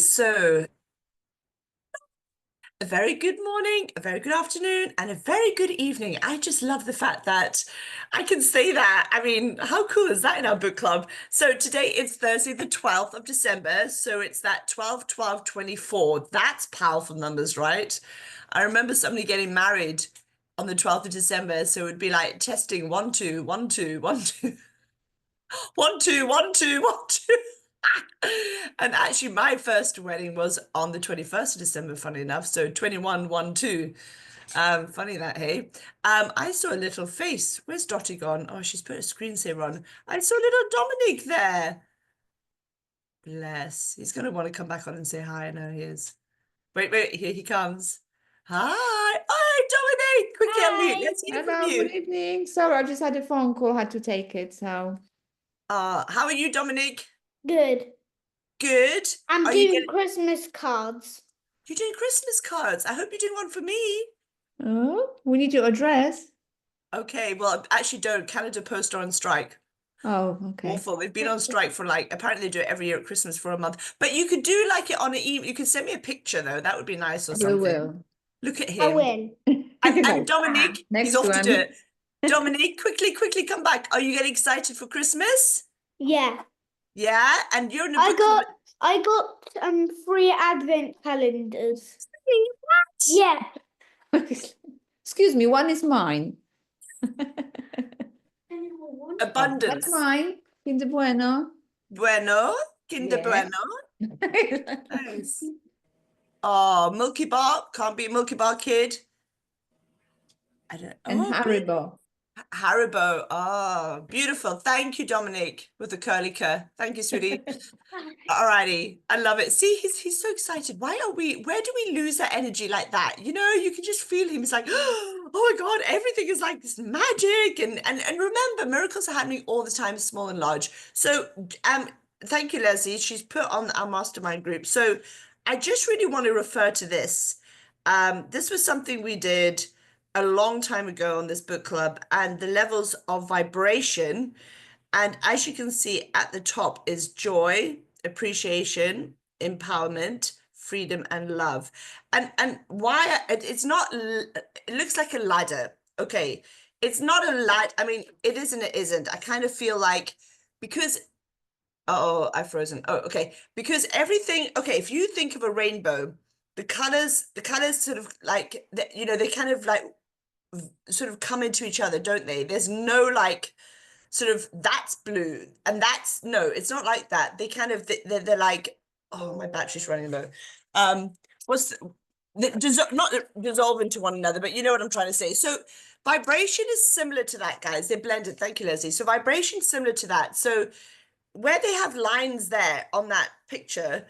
So a very good morning, a very good afternoon, and a very good evening. I just love the fact that I can say that. I mean, how cool is that in our book club? So today it's Thursday, the 12th of December. So it's that 12, 12, 24. That's powerful numbers, right? I remember somebody getting married on the 12th of December. So it would be like testing 1, 2, 1, 2, 1, 2, 1, 2, 1, 2, 1, 2. And actually, my first wedding was on the 21st of December, funny enough. So 21, 1, 2. Funny that, hey? I saw a little face. Where's Dottie gone? Oh, she's put a screensaver on. I saw little Dominic there. Bless. He's going to want to come back on and say hi. I know he is. Wait, here he comes. Hi. Hi, Dominic. Quickly unmute. Hi. Let's hear from Hello, good you. evening. Sorry, I just had a phone call, had to take it. So, How are you, Dominic? Good. Good. I'm Are you doing Christmas cards. You're doing Christmas cards. I hope you're doing one for me. oh, we need your address. Okay, well, actually don't. Canada Post are on strike. Oh, okay. Awful. They've been on strike for apparently they do it every year at Christmas for a month. But you could do like it on an email. You could send me a picture though. That would be nice or We something. will. Look at I him. will. And Dominic, he's Next off to one. do it. Dominic, quickly come back. Are you getting excited for Christmas? Yeah. Yeah, and you're in a book club. I got 3 advent calendars. What? Yeah. Excuse me, one is mine. Abundance. That's mine. Kinder Bueno. Bueno. Kinder Yeah. Bueno. Nice. Oh, Milky Bar. Can't be Milky Bar Kid. I don't. And Oh, Haribo. Haribo. Oh, beautiful. Thank you, Dominic, with the curly cur. Thank you, sweetie. Alrighty. I love it. See, he's so excited. Where do we lose that energy like that? You know, you can just feel him. He's like, oh my God, everything is like this magic. And remember, miracles are happening all the time, small and large. So thank you, Leslie. She's put on our mastermind group. So I just really want to refer to this. This was something we did a long time ago on this book club, and the levels of vibration. And as you can see at the top is joy, appreciation, empowerment, freedom, and love. And why it's not, it looks like a ladder. Okay. It's not a ladder. I mean, it is and it isn't. I kind of feel like because, oh, I've frozen. Oh, okay. Because everything, okay, if you think of a rainbow, the colors sort of like, they kind of like sort of come into each other, don't they? There's no like sort of that's blue and that's no, it's not like that. They kind of they're like, oh, my battery's running low. What's not dissolve into one another, but you know what I'm trying to say. So vibration is similar to that, guys. They're blended. Thank you, Leslie. So vibration similar to that. So where they have lines there on that picture,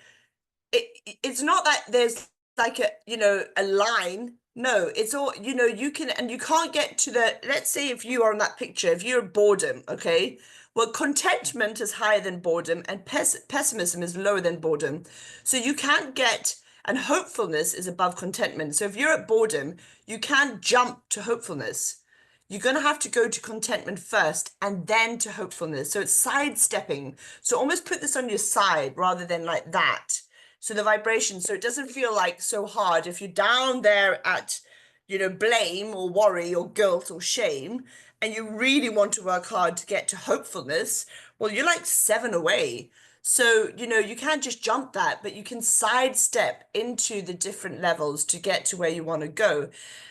it's not that there's like a line. No, it's all, you can, and you can't get to let's say if you are on that picture, if you're boredom, okay, well, contentment is higher than boredom and pessimism is lower than boredom. So you can't get, and hopefulness is above contentment. So if you're at boredom, you can't jump to hopefulness. You're going to have to go to contentment first and then to hopefulness. So it's sidestepping. So almost put this on your side rather than like that. So the vibration, so it doesn't feel like so hard. If you're down there at, blame or worry or guilt or shame, and you really want to work hard to get to hopefulness, well, you're like 7 away. So, you can't just jump that, but you can sidestep into the different levels to get to where you want to go.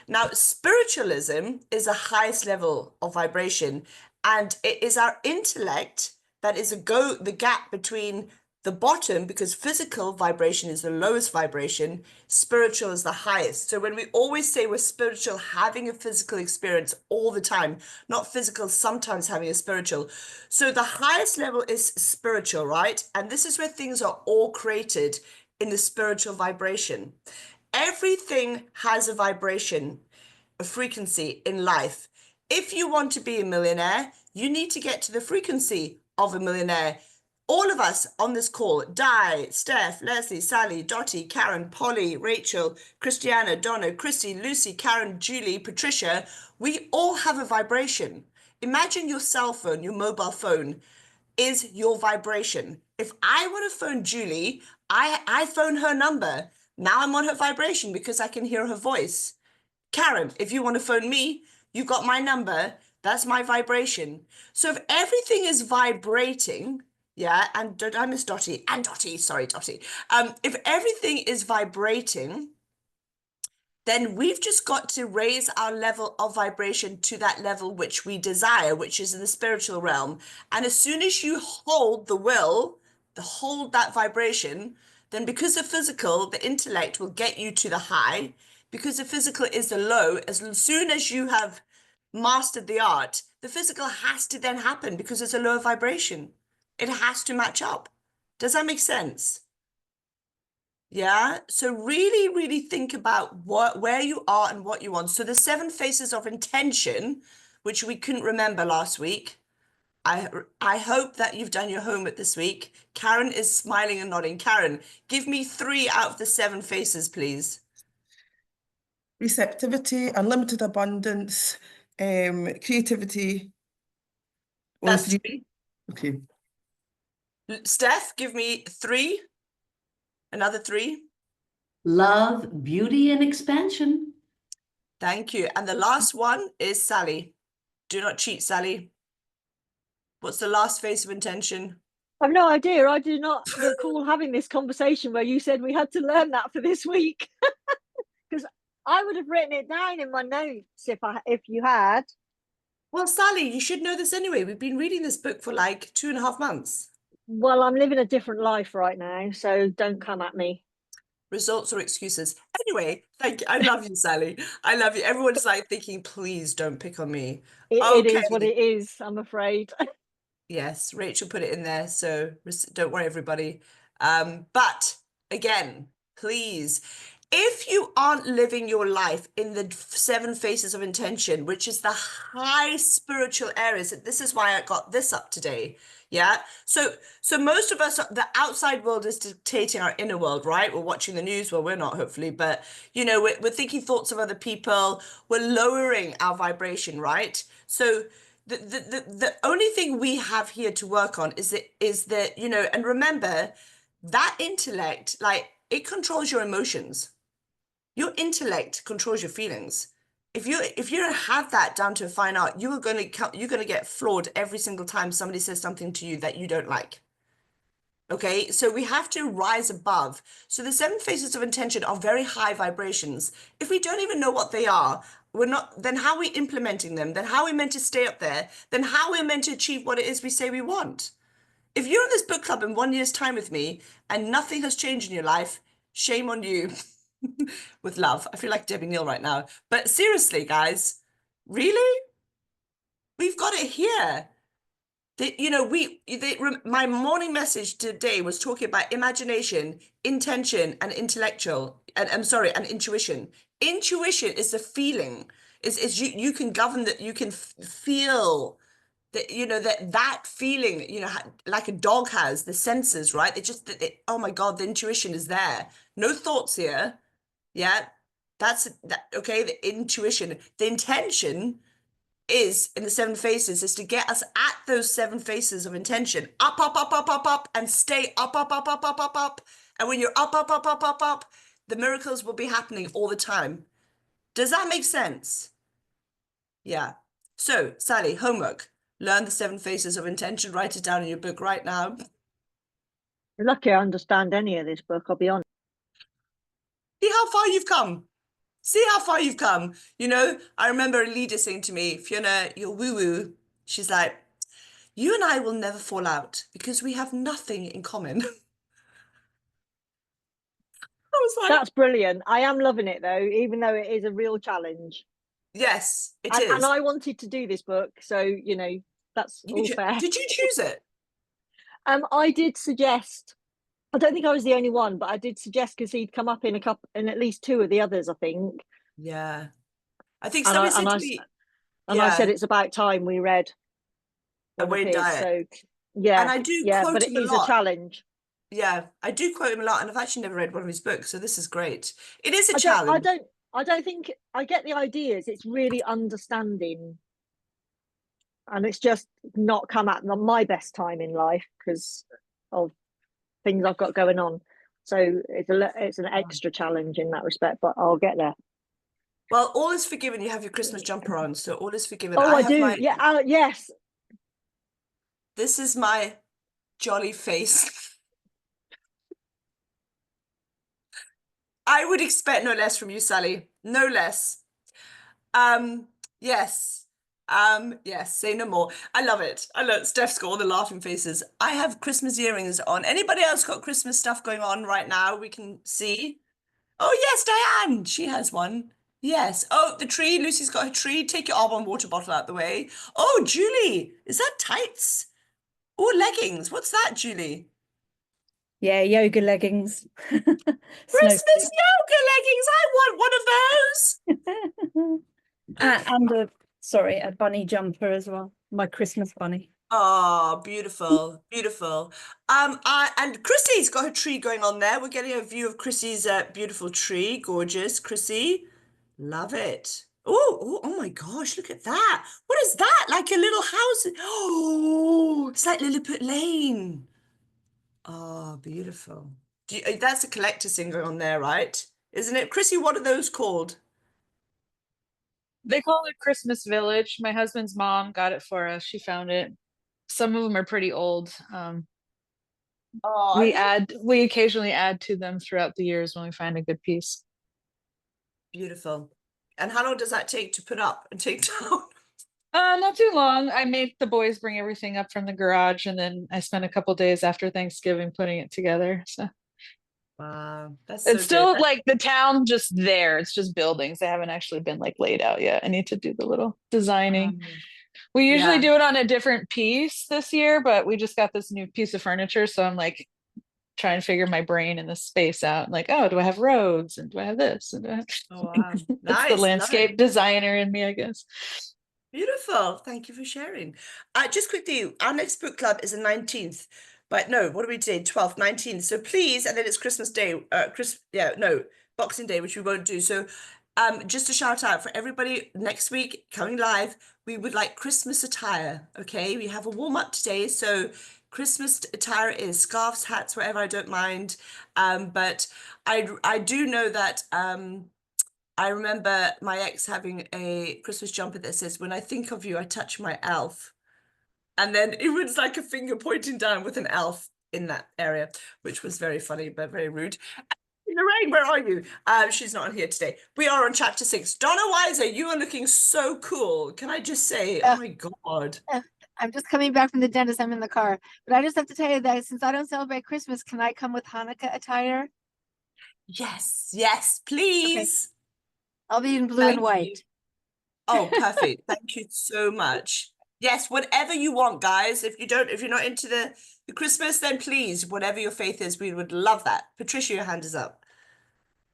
Now, spiritualism is the highest level of vibration, and it is our intellect that is the gap between the bottom, because physical vibration is the lowest vibration, spiritual is the highest. So when we always say we're spiritual, having a physical experience all the time, not physical, sometimes having a spiritual. So the highest level is spiritual, right? And this is where things are all created in the spiritual vibration. Everything has a vibration, a frequency in life. If you want to be a millionaire, you need to get to the frequency of a millionaire. All of us on this call, Di, Steph, Leslie, Sally, Dottie, Karen, Polly, Rachel, Christiana, Donna, Christy, Lucy, Karen, Julie, Patricia, we all have a vibration. Imagine your cell phone, your mobile phone. is your vibration. If I want to phone Julie, I phone her number. Now I'm on her vibration because I can hear her voice. Karen, if you want to phone me, you've got my number. That's my vibration. So if everything is vibrating, yeah, and I miss Dottie, and Dottie, sorry, Dottie. If everything is vibrating, then we've just got to raise our level of vibration to that level which we desire, which is in the spiritual realm. And as soon as you hold the will, hold that vibration, then because the physical, the intellect will get you to the high, because the physical is the low, as soon as you have mastered the art, the physical has to then happen because it's a lower vibration. It has to match up. Does that make sense? Yeah. So really, really think about where you are and what you want. So the 7 phases of intention, which we couldn't remember last week. I hope that you've done your homework this week. Karen is smiling and nodding. Karen, give me 3 out of the 7 phases, please. Receptivity, unlimited abundance, creativity. That's 3. 3. Okay. Steph, give me 3. Another 3. Love, beauty, and expansion. Thank you. And the last one is Sally. Do not cheat, Sally. What's the last phase of intention? I've no idea. I do not recall having this conversation where you said we had to learn that for this week. Because I would have written it down in my notes if you had. Well, Sally, you should know this anyway. We've been reading this book for like 2.5 months. Well, I'm living a different life right now, so don't come at me. Results or excuses. Anyway, thank you. I love you, Sally. I love you. Everyone's like thinking, please don't pick on me. It is what it is, I'm afraid. Yes, Rachel put it in there, so don't worry, everybody. But again, please, if you aren't living your life in the 7 phases of intention, which is the high spiritual areas, this is why I got this up today. Yeah. So most of us, the outside world is dictating our inner world, right? We're watching the news. Well, we're not, hopefully, but you know, we're thinking thoughts of other people. We're lowering our vibration, right? So the only thing we have here to work on is that, you know, and remember that intellect, like it controls your emotions. Your intellect controls your feelings. If you don't have that down to a fine art, you're going to get floored every single time somebody says something to you that you don't like. Okay, so we have to rise above. So the 7 phases of intention are very high vibrations. If we don't even know what they are, then how are we implementing them? Then how are we meant to stay up there? Then how are we meant to achieve what it is we say we want? If you're in this book club in 1 year's time with me and nothing has changed in your life, shame on you. With love. I feel like Debbie Neal right now. But seriously, guys, really? We've got it here. You know, my morning message today was talking about imagination, intention, and intellectual. And I'm sorry, and intuition. Intuition is the feeling. Is you can govern that. You can feel that. You know that feeling. You know, like a dog has the senses, right? Oh my God, the intuition is there. No thoughts here. Yeah, that's that. Okay, the intuition, the intention is in the 7 phases is to get us at those 7 phases of intention, up, up, up, up, up, up, and stay up, up, up, up, up, up, up. And when you're up, up, up, up, up, up, the miracles will be happening all the time. Does that make sense? Yeah. So, Sally, homework. Learn the 7 phases of intention. Write it down in your book right now. You're lucky I understand any of this book, I'll be honest. See how far you've come. See how far you've come. You know, I remember a leader saying to me, Fiona, you're woo-woo. She's like, you and I will never fall out because we have nothing in common. I was like, That's brilliant. I am loving it though, even though it is a real challenge. yes, it is. And I wanted to do this book, so you know, that's all fair. Did you choose it? I did suggest. I don't think I was the only one, but I did suggest because he'd come up in at least 2 of the others, I think. Yeah. I think somebody said to me, I said it's about time we read one of his. Dyer. So yeah, and I do quote but him it is a lot. a challenge. Yeah, I do quote him a lot, and I've actually never read one of his books, so this is great. It is a challenge. I don't think I get the ideas. It's really understanding and it's just not come at my best time in life because of things I've got going on. So it's an extra challenge in that respect, but I'll get there. Well, all is forgiven. You have your Christmas jumper on, so all is forgiven. Oh, I have do. my. Yeah. Yes. This is my jolly face. I would expect no less from you, Sally. No less. Yes. Yes, say no more. I love it. I love Steph's got all the laughing faces. I have Christmas earrings on. Anybody else got Christmas stuff going on right now? We can see. Oh, yes, Diane. She has one. Yes. Oh, the tree. Lucy's got her tree. Take your Arbonne water bottle out the way. Oh, Julie. Is that tights? Oh, leggings. What's that, Julie? Yeah, yoga leggings. Christmas yoga leggings. I want one of those. And a bunny jumper as well. My Christmas bunny. Oh, beautiful, beautiful. And Chrissy's got her tree going on there. We're getting a view of Chrissy's beautiful tree. Gorgeous, Chrissy. Love it. Oh my gosh, look at that. What is that? Like a little house. Oh, it's like Lilliput Lane. Oh, beautiful. That's a collector's thing going on there, right? Isn't it? Chrissy, what are those called? They call it Christmas Village. My husband's mom got it for us. She found it. Some of them are pretty old. Oh, We occasionally add to them throughout the years when we find a good piece. beautiful. And how long does that take to put up and take down? Not too long. I made the boys bring everything up from the garage, and then I spent a couple days after Thanksgiving putting it together. So Wow, that's it's so still good. like the town just there. It's just buildings. They haven't actually been like laid out yet. I need to do the little designing. We usually Yeah. do it on a different piece this year, but we just got this new piece of furniture. So I'm like trying to figure my brain and the space out. Like, oh, do I have roads? And do I have this? And do I have... Oh, wow. It's the Nice, love landscape it. designer in me, I guess. Beautiful. Thank you for sharing. Just quickly, our next book club is the 19th. But no, what are we today? 12th, 19th. So please, and then it's Christmas Day, Boxing Day, which we won't do. So just a shout out for everybody next week coming live. We would like Christmas attire. Okay, we have a warm up today. So Christmas attire is scarves, hats, whatever, I don't mind. But I do know that I remember my ex having a Christmas jumper that says, "When I think of you, I touch my elf." And then it was like a finger pointing down with an elf in that area, which was very funny, but very rude. Lorraine, where are you? She's not on here today. We are on chapter 6. Donna Weiser, you are looking so cool. Can I just say, oh my God. I'm just coming back from the dentist. I'm in the car. But I just have to tell you that since I don't celebrate Christmas, can I come with Hanukkah attire? Yes, please. I'll be in blue Thank and white. you. Oh, perfect. Thank you so much. Yes, whatever you want, guys. If you're not into the Christmas, then please, whatever your faith is, we would love that. Patricia, your hand is up.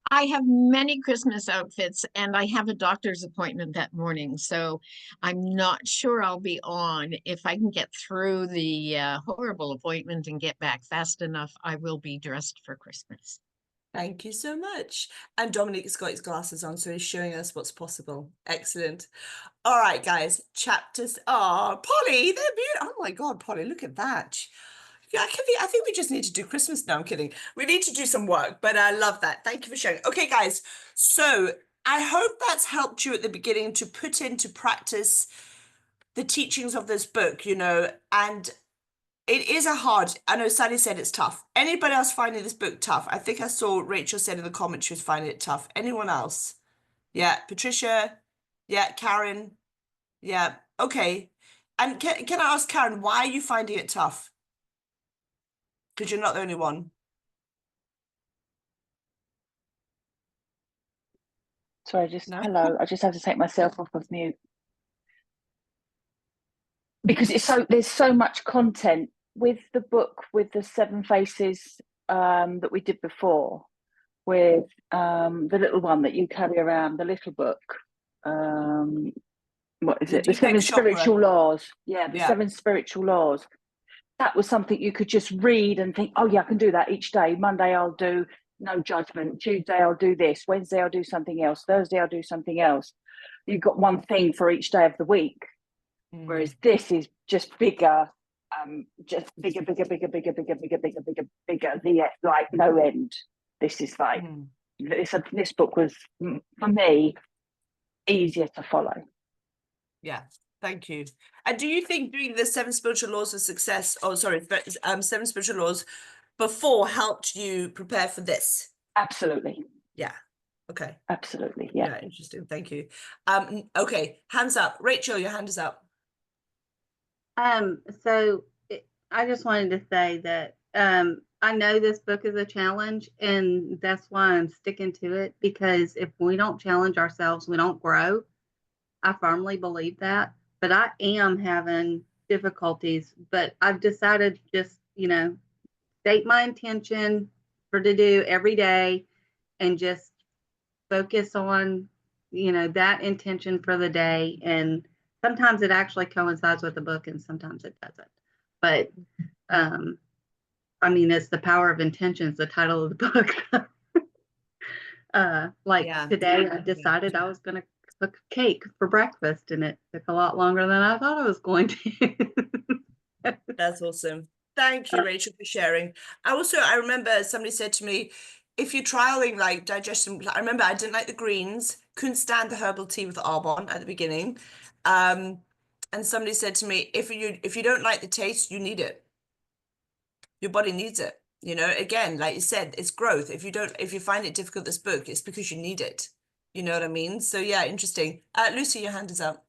I have many Christmas outfits and I have a doctor's appointment that morning. So I'm not sure I'll be on. If I can get through the horrible appointment and get back fast enough, I will be dressed for Christmas. Thank you so much. And Dominique's got his glasses on, so he's showing us what's possible. Excellent. All right, guys. Chapters. Oh, Polly, they're beautiful. Oh my God, Polly, look at that. Yeah, I think we just need to do Christmas. No, I'm kidding. We need to do some work, but I love that. Thank you for sharing. Okay, guys. So I hope that's helped you at the beginning to put into practice the teachings of this book, and it is I know Sally said it's tough. Anybody else finding this book tough? I think I saw Rachel said in the comments she was finding it tough. Anyone else? Yeah, Patricia. Yeah, Karen. Yeah, okay. And can I ask Karen, why are you finding it tough? Because you're not the only one. Sorry, hello. I just have to take myself off of mute because there's so much content with the book, with the 7 faces that we did before, with the little one that you carry around, the little book. What is it? The 7 spiritual laws. Yeah, the 7 spiritual laws. That was something you could just read and think, oh yeah, I can do that each day. Monday I'll do no judgment. Tuesday I'll do this. Wednesday I'll do something else. Thursday I'll do something else. You've got one thing for each day of the week. Whereas this is just bigger, just bigger, the like no end. This is like this book was for me easier to follow. Yeah, thank you. And do you think doing the 7 spiritual laws of success, oh sorry, 7 spiritual laws before helped you prepare for this? Absolutely. Yeah. Okay. Absolutely. Yeah. Yeah, interesting. Thank you. Okay, hands up. Rachel, your hand is up. So I just wanted to say that I know this book is a challenge, and that's why I'm sticking to it, because if we don't challenge ourselves, we don't grow. I firmly believe that, but I am having difficulties, but I've decided just, state my intention for to do every day and just focus on, that intention for the day. And sometimes it actually coincides with the book and sometimes it doesn't. But I mean, it's The Power of Intentions, the title of the book. Today I decided I was going to cook cake for breakfast, and it took a lot longer than I thought I was going to. That's awesome. Thank you, Rachel, for sharing. I remember somebody said to me, if you're trialing like digestion, I remember I didn't like the greens, couldn't stand the herbal tea with arbonne at the beginning. And somebody said to me, if you don't like the taste, you need it. Your body needs it. Again, like you said, it's growth. If you find it difficult, this book, it's because you need it. You know what I mean? So yeah, interesting. Lucy, your hand is up.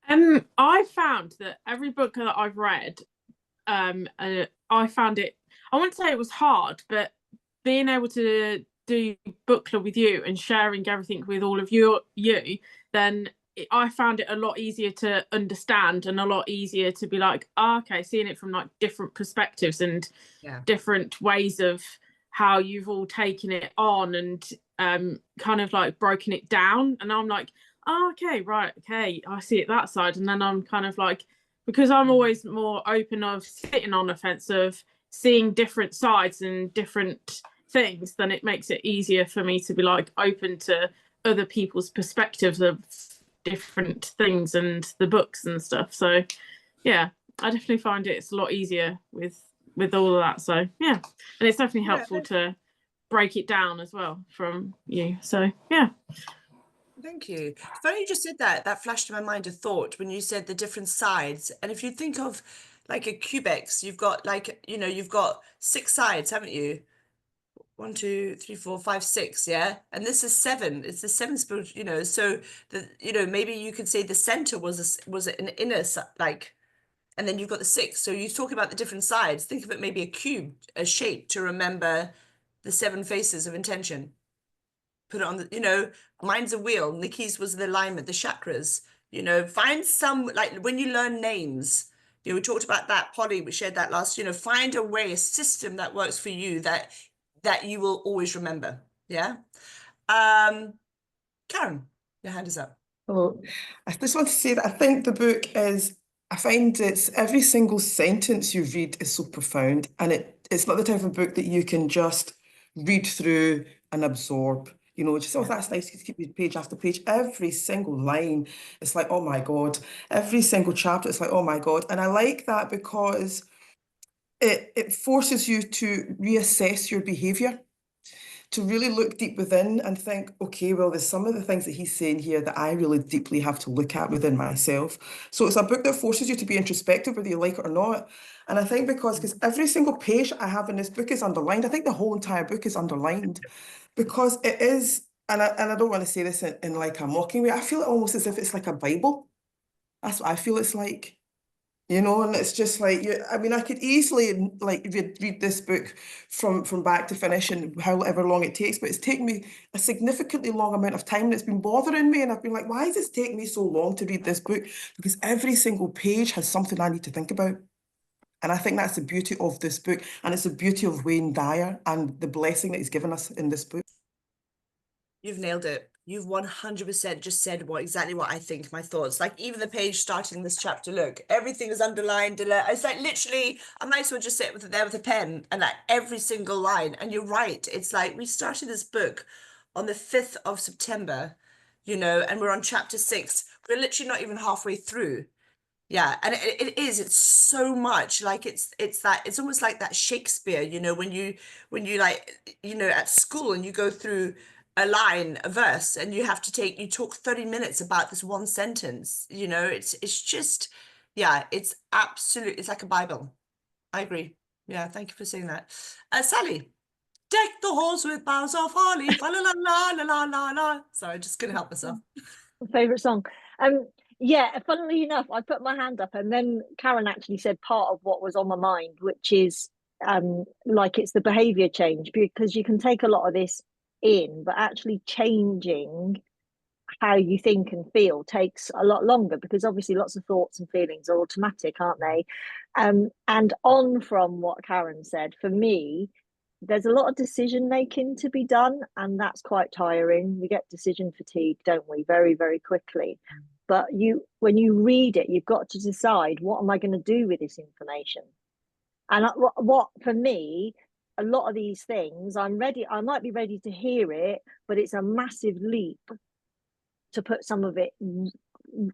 I found that every book that I've read, I found it, I wouldn't say it was hard, but being able to do book club with you and sharing everything with all of you, then I found it a lot easier to understand and a lot easier to be like, okay, seeing it from like different perspectives and different ways of how you've all taken it on and kind of like broken it down. And I'm like, oh, okay, right, okay, I see it that side. And then I'm kind of like, because I'm always more open of sitting on the fence of seeing different sides and different things, then it makes it easier for me to be like open to other people's perspectives of different things and the books and stuff. So yeah, I definitely find it's a lot easier with all of that. So yeah, and it's definitely helpful to break it down as well from you. So yeah. Thank you. Funny you just said that. That flashed in my mind a thought when you said the different sides. And if you think of like a cubex, you've got like, you've got 6 sides, haven't you? 1, 2, 3, 4, 5, 6, yeah. And this is 7. It's the 7 spiritual, so maybe you could say the center was an inner like, and then you've got the 6. So you talk about the different sides. Think of it maybe a cube, a shape to remember the 7 faces of intention. Put it on the, mine's a wheel. Nikki's was the alignment, the chakras. Find some, like when you learn names, we talked about that, Polly, we shared that last, find a way, a system that works for you that you will always remember. Yeah. Karen, your hand is up. Oh, I just want to say that I think the book I find every single sentence you read is so profound, and it's not the type of book that you can just read through and absorb. That's nice to keep reading page after page. Every single line, it's like, oh my God. Every single chapter, it's like, oh my God. And I like that because it forces you to reassess your behavior, to really look deep within and think, okay, well, there's some of the things that he's saying here that I really deeply have to look at within myself. So it's a book that forces you to be introspective, whether you like it or not. And I think because every single page I have in this book is underlined. I think the whole entire book is underlined because it is, and I don't want to say this in like a mocking way, I feel it almost as if it's like a Bible. That's what I feel it's like. And it's just like, I mean, I could easily like read this book from back to finish and however long it takes, but it's taken me a significantly long amount of time and it's been bothering me. And I've been like, why does it take me so long to read this book? Because every single page has something I need to think about. And I think that's the beauty of this book. And it's the beauty of Wayne Dyer and the blessing that he's given us in this book. You've nailed it. You've 100% just said exactly what I think, my thoughts. Like even the page starting this chapter, look, everything is underlined. It's like literally, I might as well just sit there with a pen and like every single line. And you're right. It's like we started this book on the 5th of September, and we're on chapter 6. we're literally not even halfway through. Yeah, and it's so much like it's almost like that Shakespeare, you know, when you like, you know, at school and you go through a line, a verse, and you have to you talk 30 minutes about this one sentence, you know, it's just, yeah, it's like a Bible. I agree. Yeah, thank you for saying that. Sally, deck the halls with boughs of holly, fa la la la la la la la. Sorry, just couldn't help myself. Favorite song. Yeah, funnily enough, I put my hand up and then Karen actually said part of what was on my mind, which is like it's the behavior change, because you can take a lot of this in, but actually changing how you think and feel takes a lot longer, because obviously lots of thoughts and feelings are automatic, aren't they? And on from what Karen said, for me, there's a lot of decision making to be done, and that's quite tiring. We get decision fatigue, don't we, very, very quickly. But when you read it, you've got to decide, what am I going to do with this information? And what for me, a lot of these things, I might be ready to hear it, but it's a massive leap to put some of it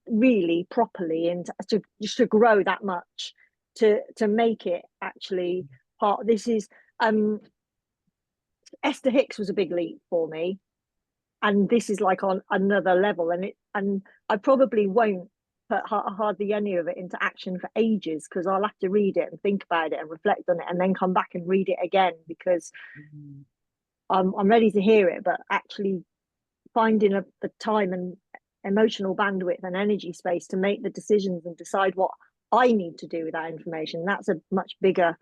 really properly and to grow that much, to make it actually part. This is Esther Hicks was a big leap for me, and this is like on another level, and I probably won't put hardly any of it into action for ages, because I'll have to read it and think about it and reflect on it and then come back and read it again, because I'm ready to hear it, but actually finding the time and emotional bandwidth and energy space to make the decisions and decide what I need to do with that information, that's a much bigger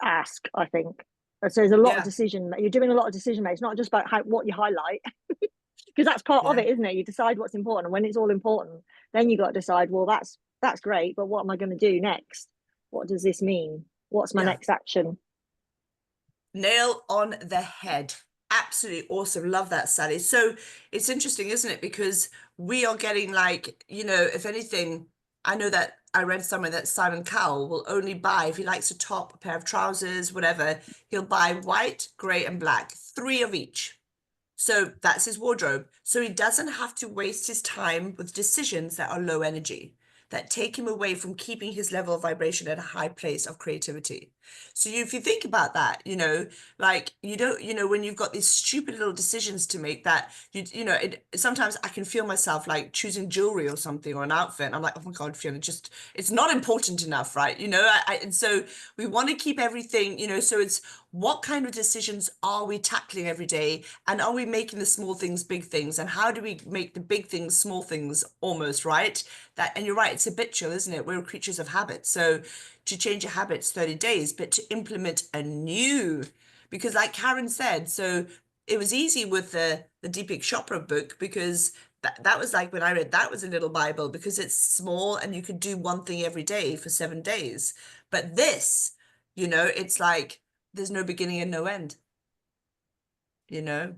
ask, I think. So there's a lot of decision, you're doing a lot of decision making. It's not just about what you highlight, because that's part of it, isn't it? You decide what's important, and when it's all important, then you got to decide, well, that's great, but what am I going to do next? What does this mean? What's my next action? Nail on the head. Absolutely awesome. Love that, Sally. So it's interesting, isn't it? Because we are getting, like, you know, if anything, I know that I read somewhere that Simon Cowell will only buy, if he likes a top, a pair of trousers, whatever, he'll buy white, grey, and black, 3 of each. So that's his wardrobe. So he doesn't have to waste his time with decisions that are low energy, that take him away from keeping his level of vibration at a high place of creativity. So if you think about that, you know, like, you don't, you know, when you've got these stupid little decisions to make that, you know, sometimes I can feel myself like choosing jewelry or something, or an outfit. And I'm like, oh my God, Fiona, just, it's not important enough, right? You know, and so we want to keep everything, you know, so it's, what kind of decisions are we tackling every day? And are we making the small things big things? And how do we make the big things small things almost, right? And you're right, it's habitual, isn't it? We're creatures of habit. So to change your habits, 30 days, but to implement a new, because like Karen said, so it was easy with the Deepak Chopra book, because that was like, when I read that, was a little Bible, because it's small and you could do one thing every day for 7 days. But this, you know, it's like, there's no beginning and no end, you know.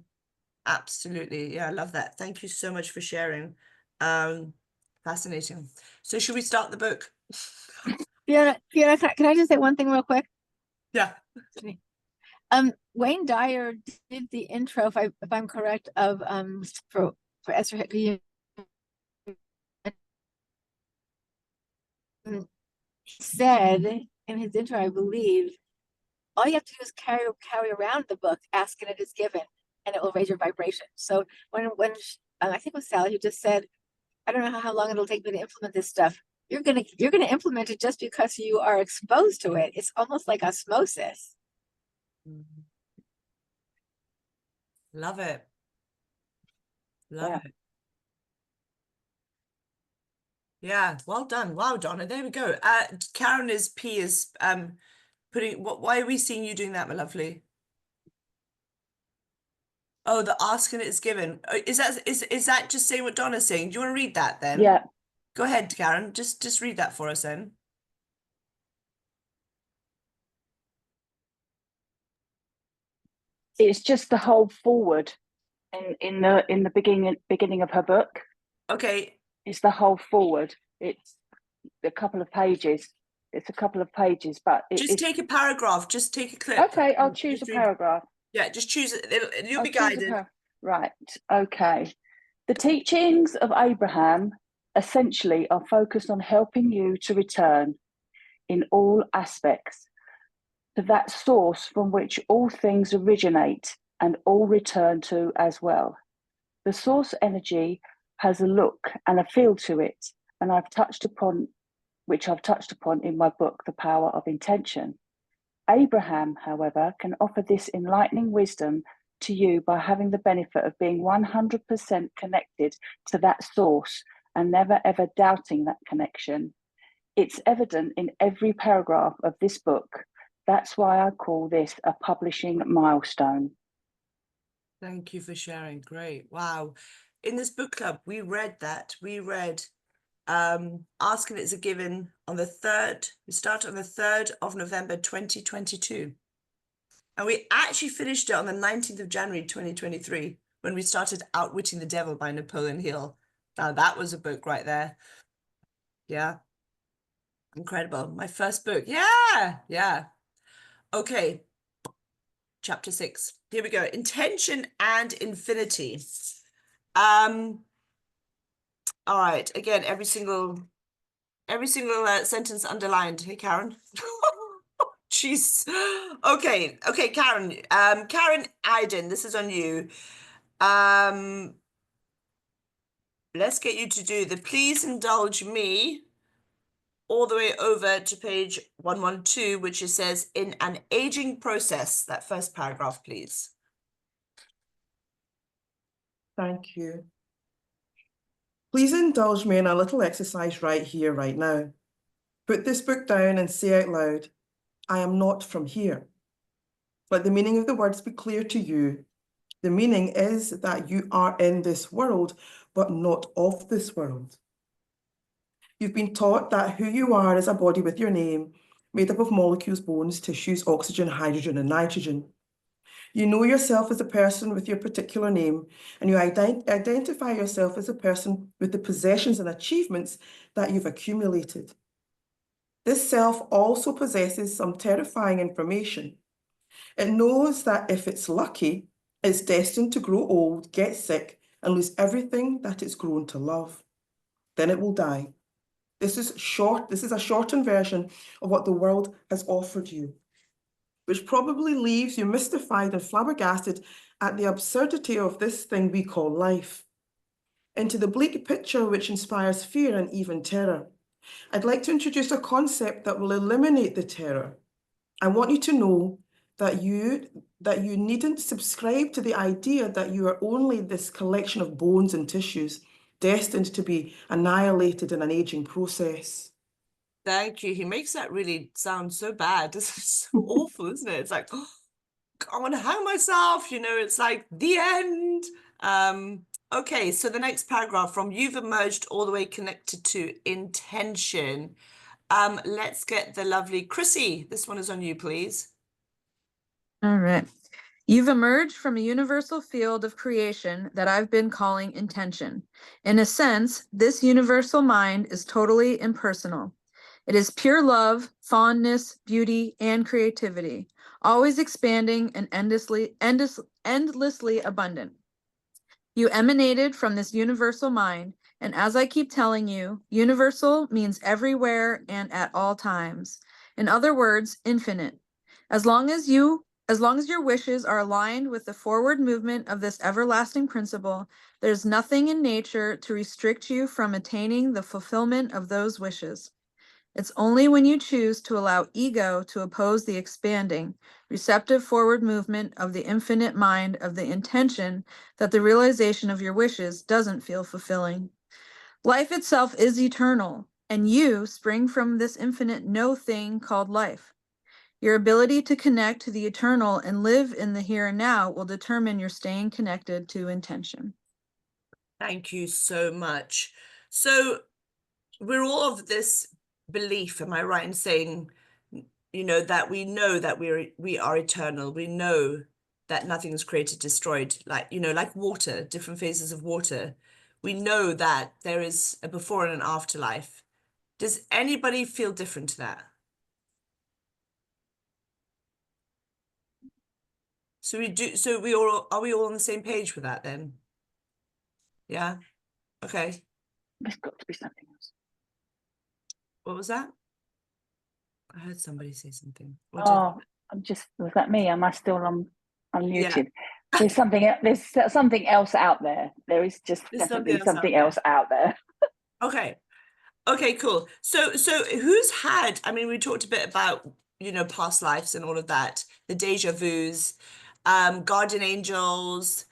Absolutely. Yeah, I love that. Thank you so much for sharing. Fascinating. So should we start the book? Fiona, can I just say one thing real quick? Yeah. Wayne Dyer did the intro, if I'm correct, of for Esther Hicks. He said in his intro, I believe, all you have to do is carry around the book, ask and it is given, and it will raise your vibration. So when I think it was Sally who just said, I don't know how long it'll take me to implement this stuff. You're gonna implement it just because you are exposed to it. It's almost like osmosis. Love it. Love it. Yeah, well done. Wow, Donna. There we go. Karen is putting why are we seeing you doing that, my lovely? Oh, the ask and it's given. Is that just saying what Donna's saying? Do you want to read that then? Yeah. Go ahead, Karen. Just read that for us then. It's just the whole forward in the beginning of her book. Okay. It's the whole forward. It's a couple of pages. It's a couple of pages, but just take a paragraph. Just take a clip. Okay, I'll choose a paragraph. Yeah, just choose it. You'll be guided. guided. Right. Okay. The teachings of Abraham essentially are focused on helping you to return in all aspects to that source from which all things originate and all return to as well. The source energy has a look and a feel to it, and I've touched upon in my book, The Power of Intention. Abraham, however, can offer this enlightening wisdom to you by having the benefit of being 100% connected to that source and never ever doubting that connection. It's evident in every paragraph of this book. That's why I call this a publishing milestone. Thank you for sharing. Great. Wow. In this book club, we read that. We read Asking It's a Given on the 3rd. We started on the 3rd of November 2022. And we actually finished it on the 19th of January 2023 when we started Outwitting the Devil by Napoleon Hill. Now that was a book right there. Yeah. Incredible. My first book. Yeah. Yeah. Okay. Chapter 6. Here we go. Intention and infinity. All right. Again, every single sentence underlined. Hey, Karen. Jeez. Okay. Okay, Karen. Karen Iden, this is on you. Let's get you to do the please indulge me all the way over to page 112, which it says in an aging process. That first paragraph, please. Thank you. Please indulge me in a little exercise right here, right now. Put this book down and say out loud, I am not from here. Let the meaning of the words be clear to you. The meaning is that you are in this world, but not of this world. You've been taught that who you are is a body with your name, made up of molecules, bones, tissues, oxygen, hydrogen, and nitrogen. You know yourself as a person with your particular name, and you identify yourself as a person with the possessions and achievements that you've accumulated. This self also possesses some terrifying information. It knows that if it's lucky, it's destined to grow old, get sick, and lose everything that it's grown to love. Then it will die. This is a shortened version of what the world has offered you, which probably leaves you mystified and flabbergasted at the absurdity of this thing we call life. Into the bleak picture which inspires fear and even terror, I'd like to introduce a concept that will eliminate the terror. I want you to know that you needn't subscribe to the idea that you are only this collection of bones and tissues destined to be annihilated in an aging process. Thank you. He makes that really sound so bad. This is so awful, isn't it? It's like, oh, I want to hang myself, it's like the end. Okay, so the next paragraph from you've emerged all the way connected to intention. Let's get the lovely Chrissy. This one is on you, please. All right. You've emerged from a universal field of creation that I've been calling intention. In a sense, this universal mind is totally impersonal. It is pure love, fondness, beauty, and creativity, always expanding and endlessly abundant. You emanated from this universal mind, and as I keep telling you, universal means everywhere and at all times. In other words, infinite. As long as your wishes are aligned with the forward movement of this everlasting principle, there's nothing in nature to restrict you from attaining the fulfillment of those wishes. It's only when you choose to allow ego to oppose the expanding, receptive forward movement of the infinite mind of the intention that the realization of your wishes doesn't feel fulfilling. Life itself is eternal, and you spring from this infinite no thing called life. Your ability to connect to the eternal and live in the here and now will determine your staying connected to intention. Thank you so much. So we're all of this belief, am I right in saying, that we know that we are eternal. We know that nothing is created, destroyed, like water, different phases of water. We know that there is a before and an afterlife. Does anybody feel different to that? So are we all on the same page with that then? Yeah. Okay. There's got to be something else. What was that? I heard somebody say something. Was that me? Am I still unmuted? Yeah. There's something else out there. There is just There's definitely something else out there. Okay. Okay, cool. So who's had, I mean, we talked a bit about, past lives and all of that, the deja vus, guardian angels,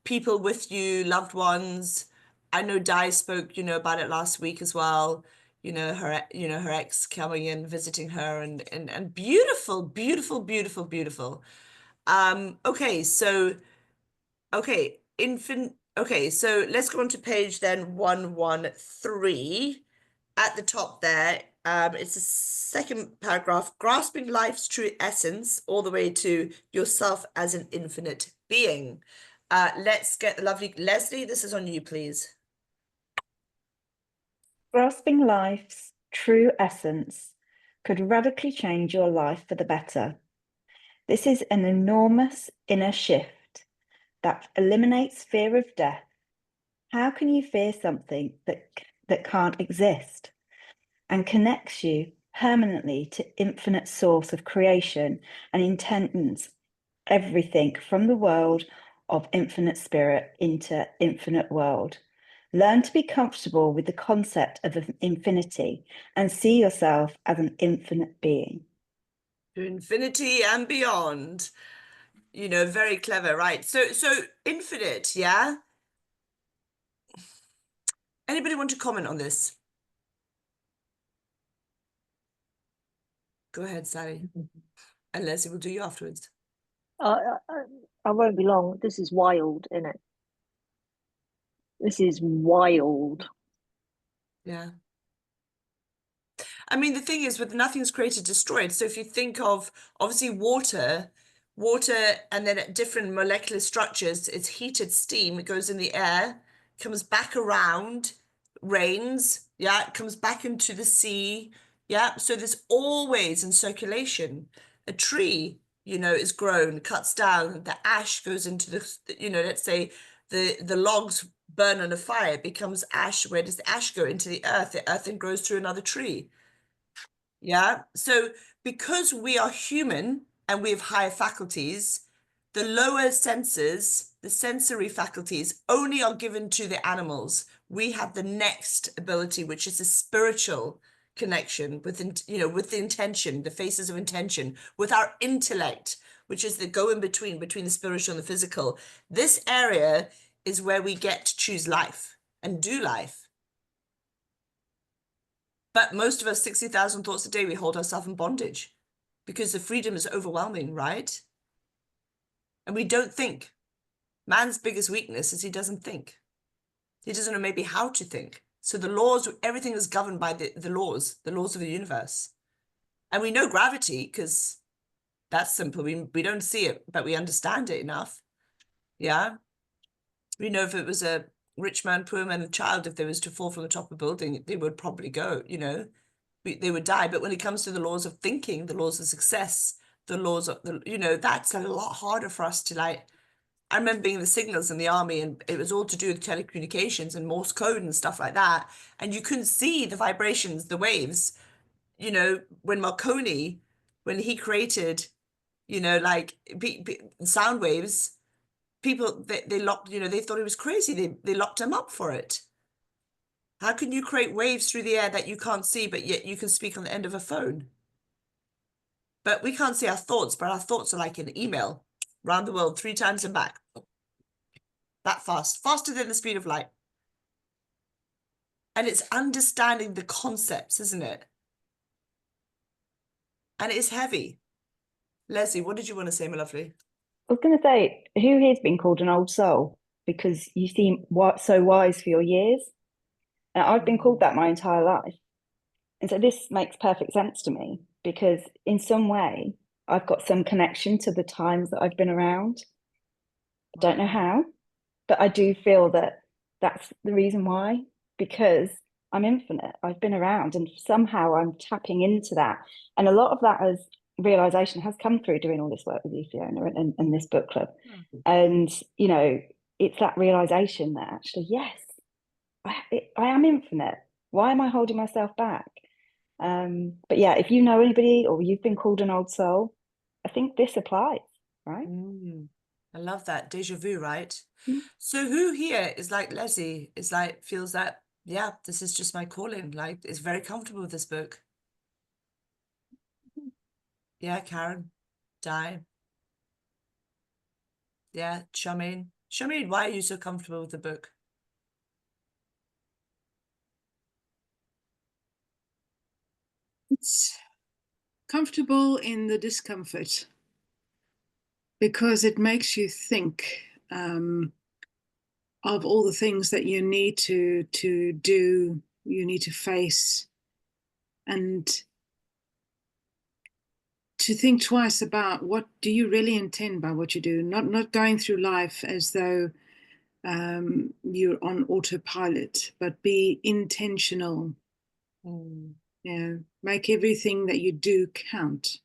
people with you, loved ones. I know Dyer spoke, about it last week as well. Her ex coming in, visiting her, and beautiful, beautiful, beautiful, beautiful. Okay, so so let's go on to page then 113 at the top there. It's the second paragraph, grasping life's true essence all the way to yourself as an infinite being. Let's get the lovely Leslie. This is on you, please. Grasping life's true essence could radically change your life for the better. This is an enormous inner shift that eliminates fear of death. How can you fear something that can't exist, and connects you permanently to infinite source of creation and intends everything from the world of infinite spirit into infinite world? Learn to be comfortable with the concept of infinity and see yourself as an infinite being. To infinity and beyond. Very clever, right? So infinite, yeah? Anybody want to comment on this? Go ahead, Sally. And Leslie will do you afterwards. I won't be long. This is wild, isn't it? This is wild. Yeah. I mean, the thing is, with nothing's created, destroyed. So if you think of, obviously, water, and then at different molecular structures, it's heated steam, it goes in the air, comes back around, rains, yeah, it comes back into the sea, yeah. So there's always in circulation. A tree, is grown, cuts down, the ash goes into let's say the logs burn on a fire, it becomes ash. Where does the ash go? Into the earth. The earth then grows through another tree. Yeah. So because we are human and we have higher faculties, the lower senses, the sensory faculties, only are given to the animals. We have the next ability, which is a spiritual connection with the intention, the faces of intention, with our intellect, which is the go in between the spiritual and the physical. This area is where we get to choose life and do life. But most of us, 60,000 thoughts a day, we hold ourselves in bondage because the freedom is overwhelming, right? And we don't think. Man's biggest weakness is he doesn't think. He doesn't know maybe how to think. So the laws, everything is governed by the laws of the universe. And we know gravity because that's simple. We don't see it, but we understand it enough. Yeah. We know if it was a rich man, poor man, a child, if they was to fall from the top of a building, they would probably go, they would die. But when it comes to the laws of thinking, the laws of success, the laws of that's a lot harder for us to I remember being the signals in the army, and it was all to do with telecommunications and Morse code and stuff like that. And you couldn't see the vibrations, the waves, when Marconi, when he created, sound waves, people, they locked, they thought he was crazy. They locked him up for it. How can you create waves through the air that you can't see, but yet you can speak on the end of a phone? But we can't see our thoughts, but our thoughts are like an email around the world 3 times and back. That fast, faster than the speed of light. And it's understanding the concepts, isn't it? And it's heavy. Leslie, what did you want to say, my lovely? I was going to say, who here's been called an old soul? Because you seem so wise for your years. And I've been called that my entire life. And so this makes perfect sense to me because in some way, I've got some connection to the times that I've been around. I don't know how, but I do feel that that's the reason why, because I'm infinite. I've been around and somehow I'm tapping into that. And a lot of that realization has come through doing all this work with you, Fiona, and this book club. And, it's that realization that actually, yes, I am infinite. Why am I holding myself back? But yeah, if you know anybody or you've been called an old soul, I think this applies, right? I love that déjà vu, right? Mm. So who here is like Leslie, is like, feels that, yeah, this is just my calling, like, is very comfortable with this book? Yeah, Karen, Di. Yeah, Shamin. Shamin, why are you so comfortable with the book? It's comfortable in the discomfort because it makes you think of all the things that you need to do, you need to face, and to think twice about what do you really intend by what you do. Not going through life as though you're on autopilot, but be intentional. Yeah, make everything that you do count.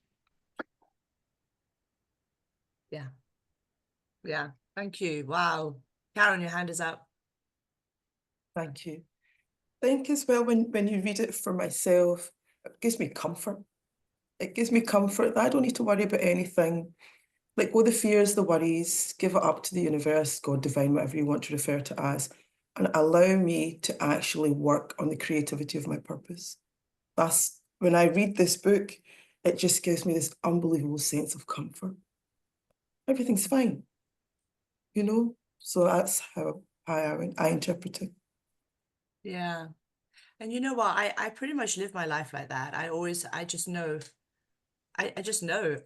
Yeah. Yeah. Thank you. Wow. Karen, your hand is up. Thank you. I think as well, when you read it for myself, it gives me comfort. It gives me comfort that I don't need to worry about anything. Let go the fears, the worries, give it up to the universe, God, divine, whatever you want to refer to as, and allow me to actually work on the creativity of my purpose. That's when I read this book, it just gives me this unbelievable sense of comfort. Everything's fine, you know? So that's how I interpret it. Yeah. And you know what? I pretty much live my life like that. I just know. I just know.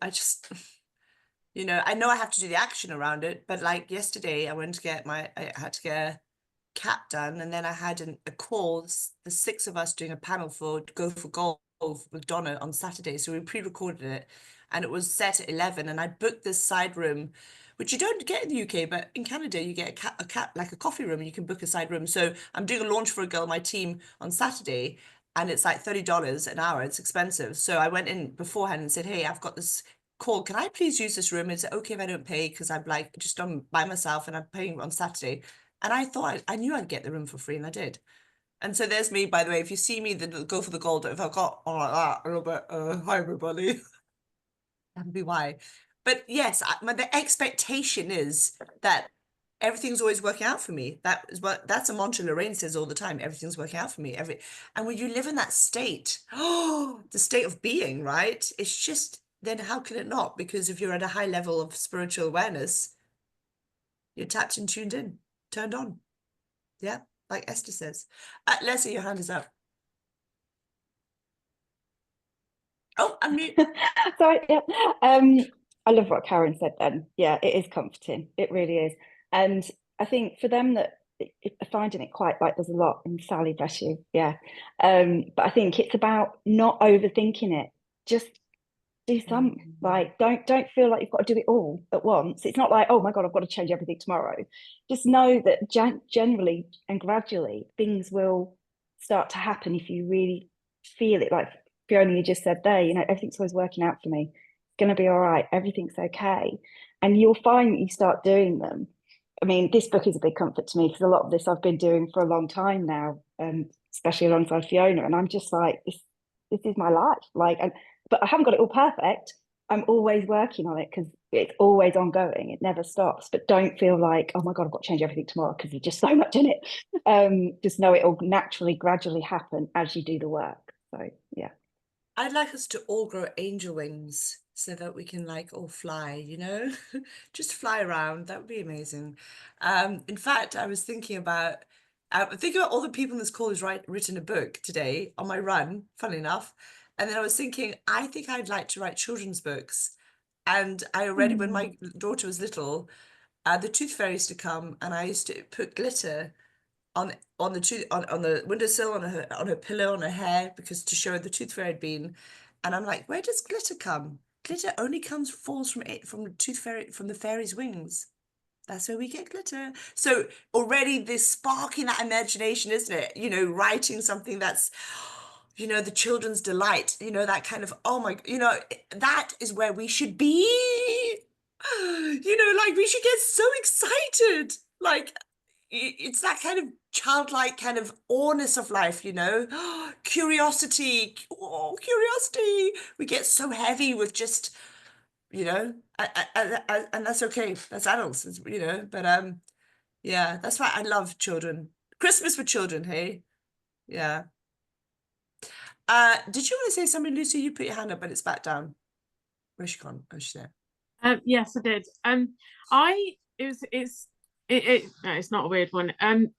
You know I have to do the action around it, but like yesterday I went to get I had to get a cap done, and then I had a call, the six of us doing a panel for Go for Golf with Donna on Saturday. So we pre-recorded it and it was set at 11, and I booked this side room, which you don't get in the UK, but in Canada you get like a coffee room and you can book a side room. So I'm doing a launch for a girl on my team on Saturday, and it's like $30 an hour. It's expensive. So I went in beforehand and said, hey, I've got this call. Can I please use this room? Is it okay if I don't pay? Because I'm like just by myself and I'm paying on Saturday. And I thought I knew I'd get the room for free, and I did. And so there's me, by the way. If you see me, go for the gold. If I got on like that a little bit, hi everybody, that'd be why. But yes, the expectation is that everything's always working out for me. That's a mantra Lorraine says all the time. Everything's working out for me. And when you live in that state, oh, the state of being, right? It's just, then how can it not? Because if you're at a high level of spiritual awareness, you're tapped and tuned in, turned on. Yeah, like Esther says. Leslie, your hand is up. Oh, unmute. Sorry, yeah. I love what Karen said then. Yeah, it is comforting. It really is. And I think for them that are finding it quite like there's a lot, and Sally, bless you. Yeah. But I think it's about not overthinking it. Just do some. Like, don't feel like you've got to do it all at once. It's not like, oh my God, I've got to change everything tomorrow. Just know that generally and gradually things will start to happen if you really feel it. Like Fiona, you just said there, everything's always working out for me. It's going to be all right. Everything's okay. And you'll find that you start doing them. I mean, this book is a big comfort to me because a lot of this I've been doing for a long time now, especially alongside Fiona. And I'm just like, this is my life. Like, but I haven't got it all perfect. I'm always working on it because it's always ongoing. It never stops. But don't feel like, oh my God, I've got to change everything tomorrow because there's just so much in it. Just know it will naturally, gradually happen as you do the work. So, yeah. I'd like us to all grow angel wings so that we can like all fly, just fly around. That would be amazing. In fact, I was thinking about all the people in this call who's written a book today on my run, funnily enough. And then I was thinking, I think I'd like to write children's books. And I already, when my daughter was little, the tooth fairy used to come, and I used to put glitter on the windowsill, on her pillow, on her hair, because to show her the tooth fairy had been. And I'm like, where does glitter come? Glitter only falls from the fairy's wings. That's where we get glitter. So already this spark in that imagination, isn't it? Writing something that's, the children's delight, that kind of, oh my, that is where we should be. Like we should get so excited. Like, it's that kind of childlike kind of awness of life, you know? Curiosity. Oh, curiosity. We get so heavy with just, you know, and that's okay. That's adults, you know. But yeah, that's why I love children. Christmas with children, hey? Yeah. Did you want to say something, Lucy? You put your hand up, but it's back down. Where's she gone? Oh, she's there. Yes, I did. I it was no, it's not a weird one.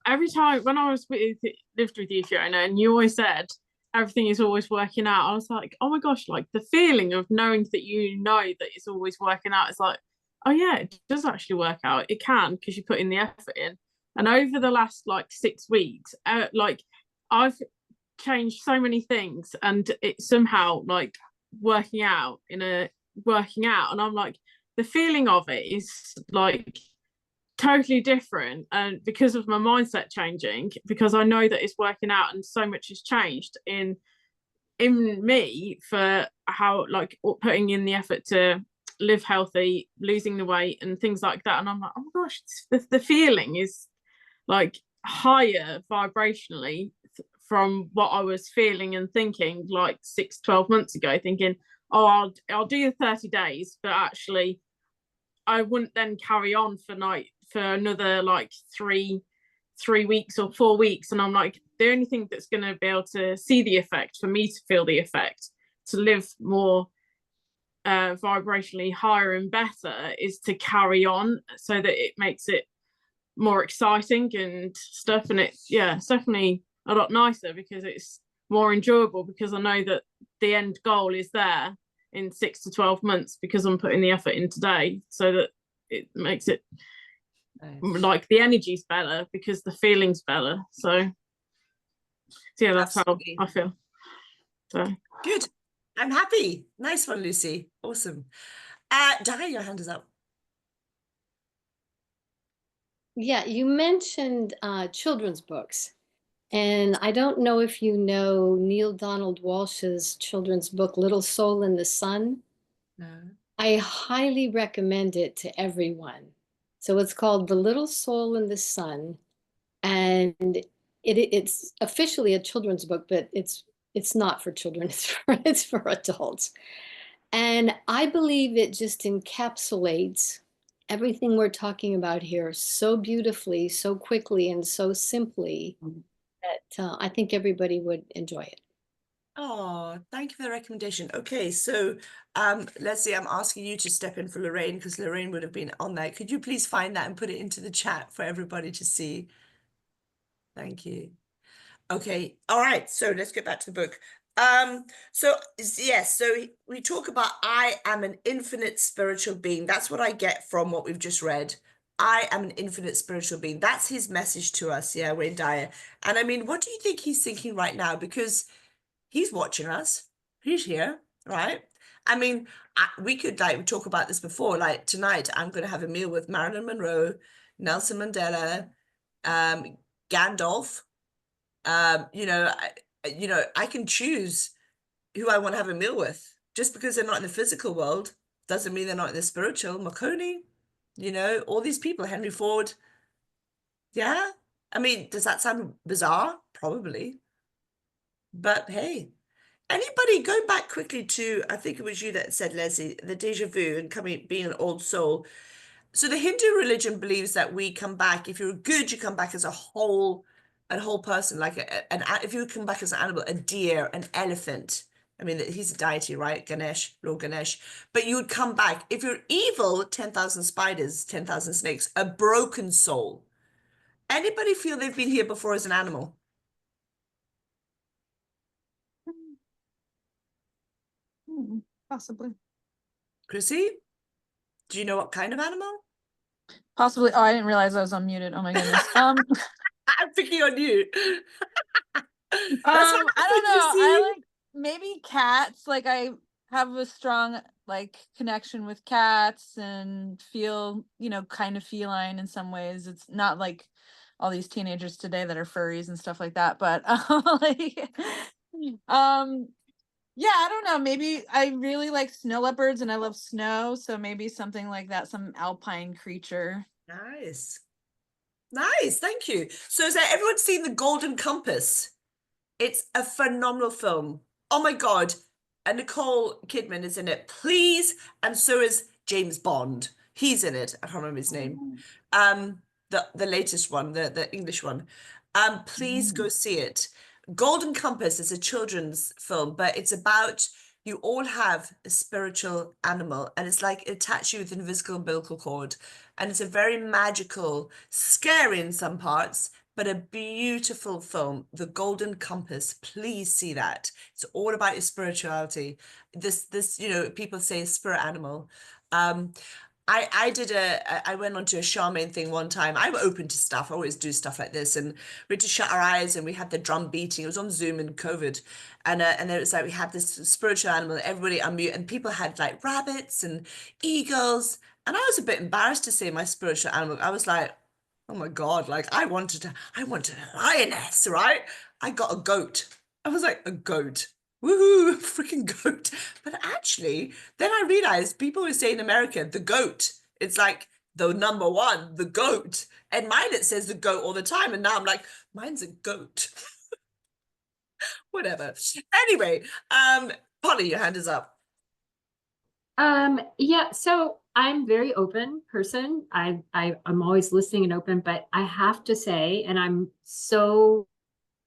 Every time when I lived with you, Fiona, and you always said everything is always working out, I was like, oh my gosh, like the feeling of knowing that you know that it's always working out. It's like, oh yeah, it does actually work out. It can because you put in the effort in. And over the last like 6 weeks, like I've changed so many things, and it's somehow like working out, and I'm like, the feeling of it is like totally different, and because of my mindset changing, because I know that it's working out, and so much has changed in me for how like putting in the effort to live healthy, losing the weight and things like that. And I'm like, oh my gosh, the feeling is like higher vibrationally from what I was feeling and thinking like 12 months ago, thinking, oh, I'll do the 30 days, but actually I wouldn't then carry on for another like three weeks or 4 weeks. And I'm like, the only thing that's going to be able to see the effect, for me to feel the effect, to live more vibrationally higher and better, is to carry on, so that it makes it more exciting and stuff. And it's definitely a lot nicer because it's more enjoyable, because I know that the end goal is there in 6 to 12 months, because I'm putting the effort in today, so that it makes it like the energy's better because the feeling's better. So yeah, that's Absolutely. how I feel. So good. I'm happy. Nice one, Lucy. Awesome. Dyer, your hand is up. Yeah, you mentioned children's books. And I don't know if you know Neil Donald Walsh's children's book, Little Soul in the Sun. No. I highly recommend it to everyone. So it's called The Little Soul in the Sun. And it's officially a children's book, but it's not for children, it's for adults. And I believe it just encapsulates everything we're talking about here so beautifully, so quickly, and so simply that I think everybody would enjoy it. Oh, thank you for the recommendation. Okay, so let's see, I'm asking you to step in for Lorraine, because Lorraine would have been on that. Could you please find that and put it into the chat for everybody to see? Thank you. Okay, all right, so let's get back to the book. So yes, so we talk about I am an infinite spiritual being. That's what I get from what we've just read. I am an infinite spiritual being. That's his message to us, yeah, Wayne Dyer. And I mean, what do you think he's thinking right now? Because he's watching us. He's here, right? I mean, we could like talk about this before. Like tonight, I'm going to have a meal with Marilyn Monroe, Nelson Mandela, Gandalf. I can choose who I want to have a meal with. Just because they're not in the physical world doesn't mean they're not in the spiritual. Marconi, all these people, Henry Ford. Yeah. I mean, does that sound bizarre? Probably. But hey, anybody go back quickly to, I think it was you that said, Leslie, the deja vu and being an old soul. So the Hindu religion believes that we come back, if you're good, you come back as a whole person, like if you come back as an animal, a deer, an elephant. I mean, he's a deity, right? Ganesh, Lord Ganesh. But you would come back. If you're evil, 10,000 spiders, 10,000 snakes, a broken soul. Anybody feel they've been here before as an animal? Possibly. Chrissy, do you know what kind of animal? Possibly. Oh, I didn't realize I was unmuted. Oh my goodness. I'm picking on you. I don't know. I like maybe cats. Like I have a strong like connection with cats and feel, kind of feline in some ways. It's not like all these teenagers today that are furries and stuff like that, but yeah, I don't know. Maybe I really like snow leopards and I love snow, so maybe something like that, some alpine creature. Nice. Nice, thank you. So has everyone seen The Golden Compass? It's a phenomenal film. Oh my God. And Nicole Kidman is in it. Please. And so is James Bond. He's in it. I can't remember his name. The latest one, the English one. Please go see it. Golden Compass is a children's film, but it's about you all have a spiritual animal, and it's like it attached you with an invisible umbilical cord. And it's a very magical, scary in some parts, but a beautiful film, The Golden Compass. Please see that. It's all about your spirituality. People say spirit animal. I went onto a shaman thing one time. I'm open to stuff. I always do stuff like this. And we had to shut our eyes and we had the drum beating. It was on Zoom in COVID. And then it was like we had this spiritual animal, everybody unmute, and people had like rabbits and eagles. And I was a bit embarrassed to say my spiritual animal. I was like, oh my God, like I wanted a lioness, right? I got a goat. I was like, a goat. Woohoo, freaking goat. But actually, then I realized people were saying in America, the goat. It's like the number one, the goat. And mine, it says the goat all the time. And now I'm like, mine's a goat. Whatever. Anyway, Polly, your hand is up. Yeah, so I'm very open person. I'm always listening and open, but I have to say, and I'm so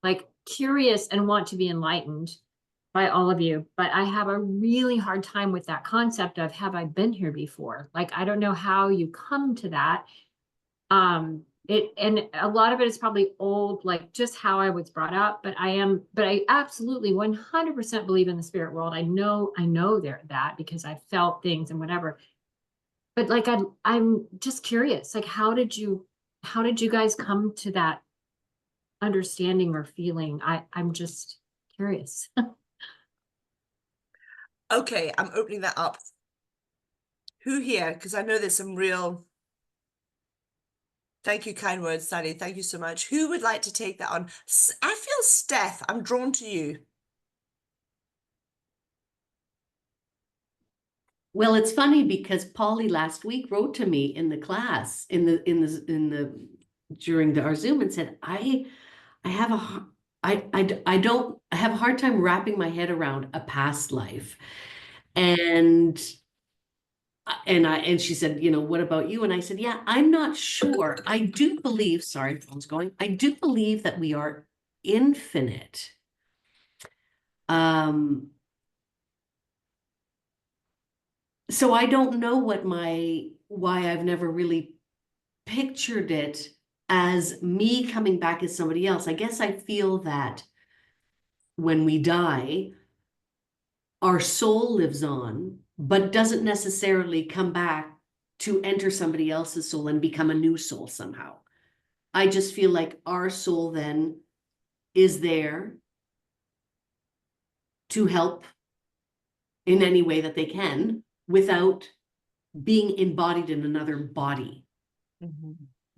like curious and want to be enlightened by all of you, but I have a really hard time with that concept of have I been here before? Like I don't know how you come to that. And a lot of it is probably old, like just how I was brought up, but I absolutely 100% believe in the spirit world. I know that because I felt things and whatever. But like I'm just curious, like how did you guys come to that understanding or feeling? I'm just curious. Okay, I'm opening that up. Who here? Because I know there's some real. Thank you, kind words, Sally. Thank you so much. Who would like to take that on? I feel Steph. I'm drawn to you. Well, it's funny because Polly last week wrote to me in the class during our Zoom and said, I have I have a hard time wrapping my head around a past life. And she said, what about you? And I said, yeah, I'm not sure. I do believe, sorry, phone's going. I do believe that we are infinite. So I don't know why I've never really pictured it as me coming back as somebody else. I guess I feel that when we die, our soul lives on, but doesn't necessarily come back to enter somebody else's soul and become a new soul somehow. I just feel like our soul then is there to help in any way that they can without being embodied in another body.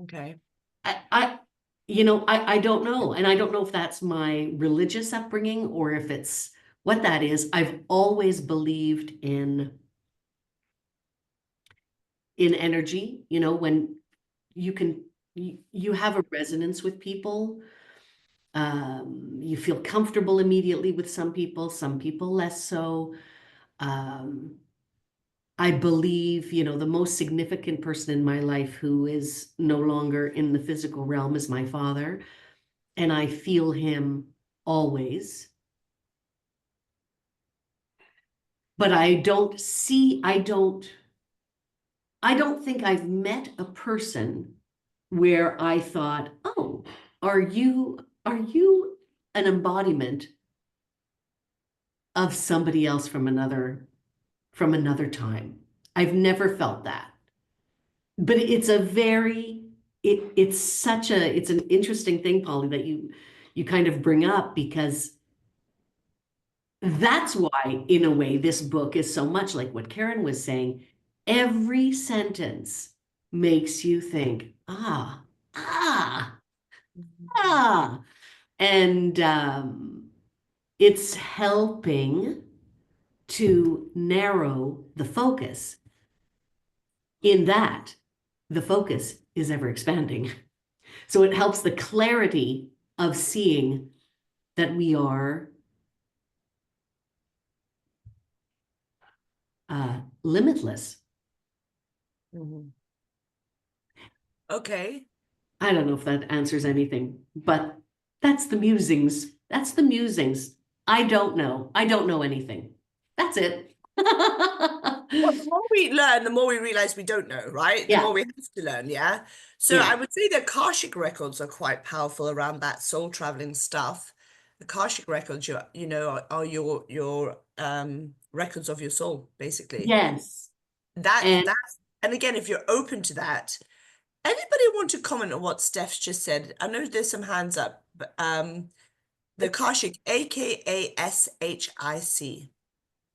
Okay. I don't know. And I don't know if that's my religious upbringing or if it's what that is. I've always believed in energy, when you have a resonance with people. You feel comfortable immediately with some people less so. I believe, the most significant person in my life who is no longer in the physical realm is my father, and I feel him always. But I don't think I've met a person where I thought, oh, are you an embodiment of somebody else from another time? I've never felt that. But it's it's an interesting thing, Polly, that you kind of bring up, because that's why, in a way, this book is so much like what Karen was saying. Every sentence makes you think, and it's helping to narrow the focus, in that the focus is ever expanding. So it helps the clarity of seeing that we are limitless. Okay. I don't know if that answers anything, but that's the musings. That's the musings. I don't know. I don't know anything. That's it. Well, the more we learn, the more we realize we don't know, right? The Yeah. more we have to learn, yeah? So Yeah. I would say the Akashic records are quite powerful around that soul traveling stuff. The Akashic records, are your records of your soul, basically. Yes. And again, if you're open to that, anybody want to comment on what Steph's just said? I know there's some hands up, but the Akashic, Akashic,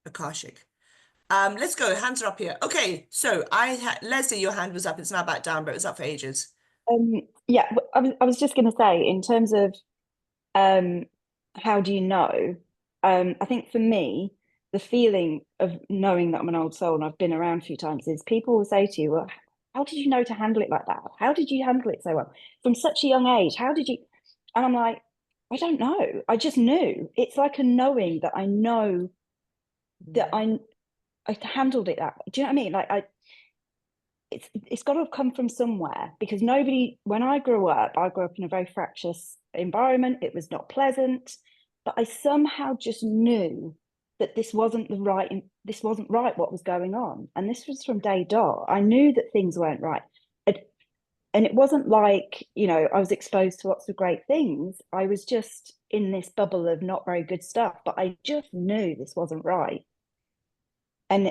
Akashic. Let's go. Hands are up here. Okay, so Leslie, your hand was up. It's now back down, but it was up for ages. Yeah, I was just going to say, in terms of how do you know? I think for me, the feeling of knowing that I'm an old soul and I've been around a few times is people will say to you, well, how did you know to handle it like that? How did you handle it so well from such a young age? How did you? And I'm like, I don't know. I just knew. It's like a knowing that I know that I handled it that. Do you know what I mean? Like it's got to have come from somewhere, because nobody, when I grew up in a very fractious environment. It was not pleasant, but I somehow just knew that this wasn't right what was going on, and this was from day dot. I knew that things weren't right. And it wasn't like, I was exposed to lots of great things. I was just in this bubble of not very good stuff, but I just knew this wasn't right. And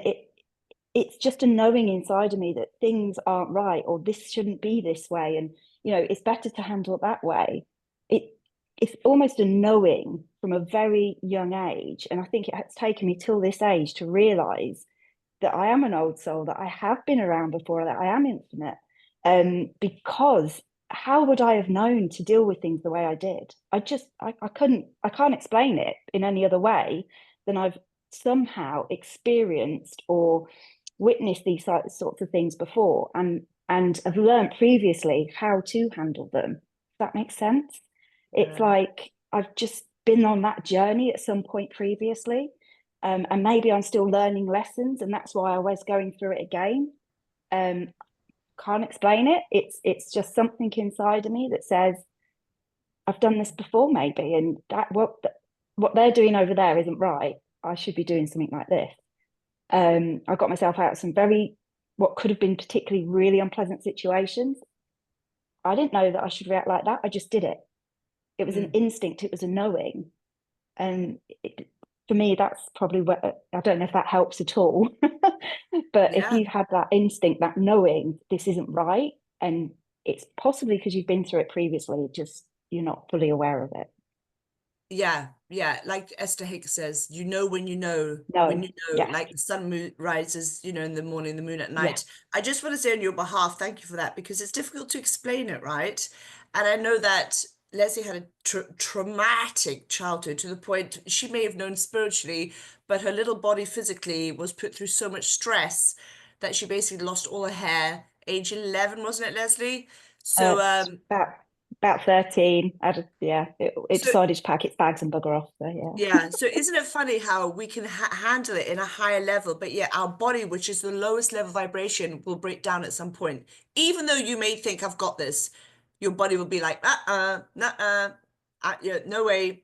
it's just a knowing inside of me that things aren't right, or this shouldn't be this way, and it's better to handle it that way. It's almost a knowing from a very young age, and I think it has taken me till this age to realize that I am an old soul, that I have been around before, that I am infinite. Because how would I have known to deal with things the way I did? I can't explain it in any other way than I've somehow experienced or witnessed these sorts of things before, and have learned previously how to handle them. Does that make sense? It's like I've just been on that journey at some point previously, and maybe I'm still learning lessons, and that's why I was going through it again. Can't explain it. It's just something inside of me that says I've done this before, maybe, and that what they're doing over there isn't right. I should be doing something like this. I got myself out of some what could have been particularly really unpleasant situations. I didn't know that I should react like that. I just did it. It was an instinct. It was a knowing. And for me, that's probably what, I don't know if that helps at all. But if you've had that instinct, that knowing this isn't right, and it's possibly because you've been through it previously, just you're not fully aware of it. Yeah, like Esther Hicks says, when you know, like the sun rises, in the morning, the moon at night. I just want to say on your behalf, thank you for that, because it's difficult to explain it, right? And I know that Leslie had a traumatic childhood, to the point she may have known spiritually, but her little body physically was put through so much stress that she basically lost all her hair. Age 11, wasn't it, Leslie? So about 13. It decided to pack its bags and bugger off. So yeah. So isn't it funny how we can handle it in a higher level, but yet our body, which is the lowest level vibration, will break down at some point. Even though you may think I've got this, your body will be like, yeah, no way.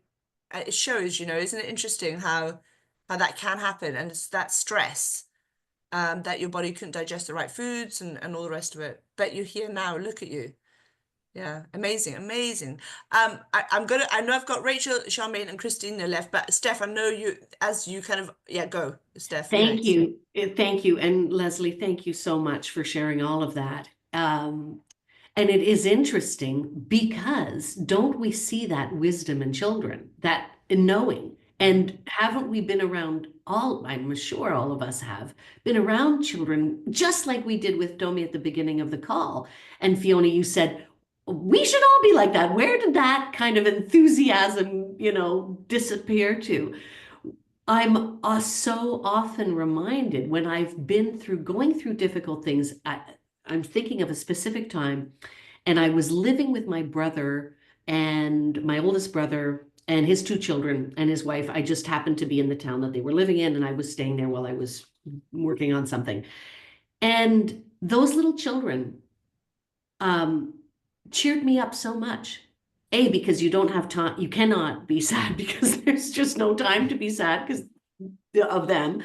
It shows, isn't it interesting how that can happen, and it's that stress, that your body couldn't digest the right foods and all the rest of it. But you're here now. Look at you. Yeah, amazing. I know I've got Rachel, Charmaine, and Christina left, but Steph, I know you, as you kind of, go, Steph. Thank you. Thank you. And Leslie, thank you so much for sharing all of that. And it is interesting, because don't we see that wisdom in children, that knowing? And haven't we been around I'm sure all of us have been around children, just like we did with Domi at the beginning of the call. And Fiona, you said, we should all be like that. Where did that kind of enthusiasm, disappear to? I'm so often reminded when I've been going through difficult things. I'm thinking of a specific time, And I was living with my brother and my oldest brother and his 2 children and his wife. I just happened to be in the town that they were living in, and I was staying there while I was working on something. And those little children cheered me up so much. A, because you don't have time, you cannot be sad because there's just no time to be sad because of them,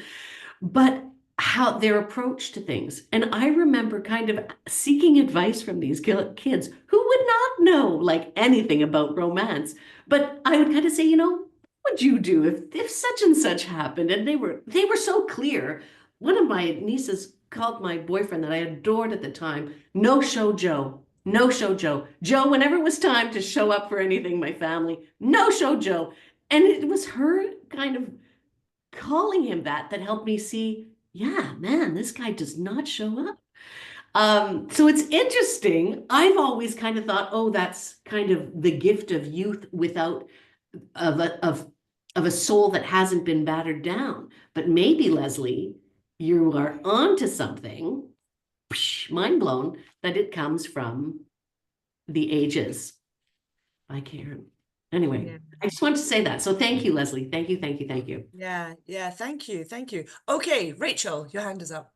but how their approach to things. And I remember kind of seeking advice from these kids who would not know like anything about romance, but I would kind of say, you know, what would you do if such and such happened? And they were so clear. One of my nieces called my boyfriend that I adored at the time, No Show Joe. No Show Joe. Joe, whenever it was time to show up for anything, my family, No Show Joe. And it was her kind of calling him that helped me see, yeah, man, this guy does not show up. So it's interesting. I've always kind of thought, oh, that's kind of the gift of youth without of a soul that hasn't been battered down. But maybe, Leslie, you are onto something. Mind blown that it comes from the ages by Karen. Anyway, Yeah. I just wanted to say that. So thank you, Leslie. Thank you, thank you, thank you. Yeah, thank you, thank you. Okay, Rachel, your hand is up.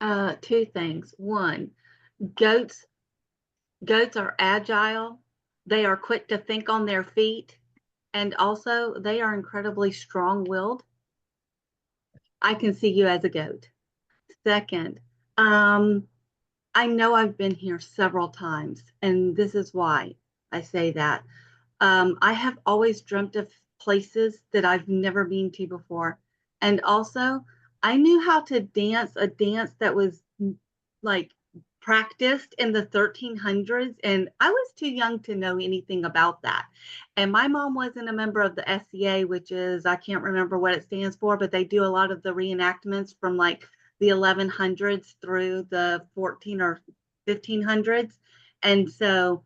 2 things. One, goats are agile. They are quick to think on their feet, and also they are incredibly strong-willed. I can see you as a goat. Second, I know I've been here several times, and this is why I say that. I have always dreamt of places that I've never been to before. And also, I knew how to dance a dance that was like practiced in the 1300s, and I was too young to know anything about that. And my mom wasn't a member of the SCA, which is, I can't remember what it stands for, but they do a lot of the reenactments from like the 1100s through the 14 or 1500s. And so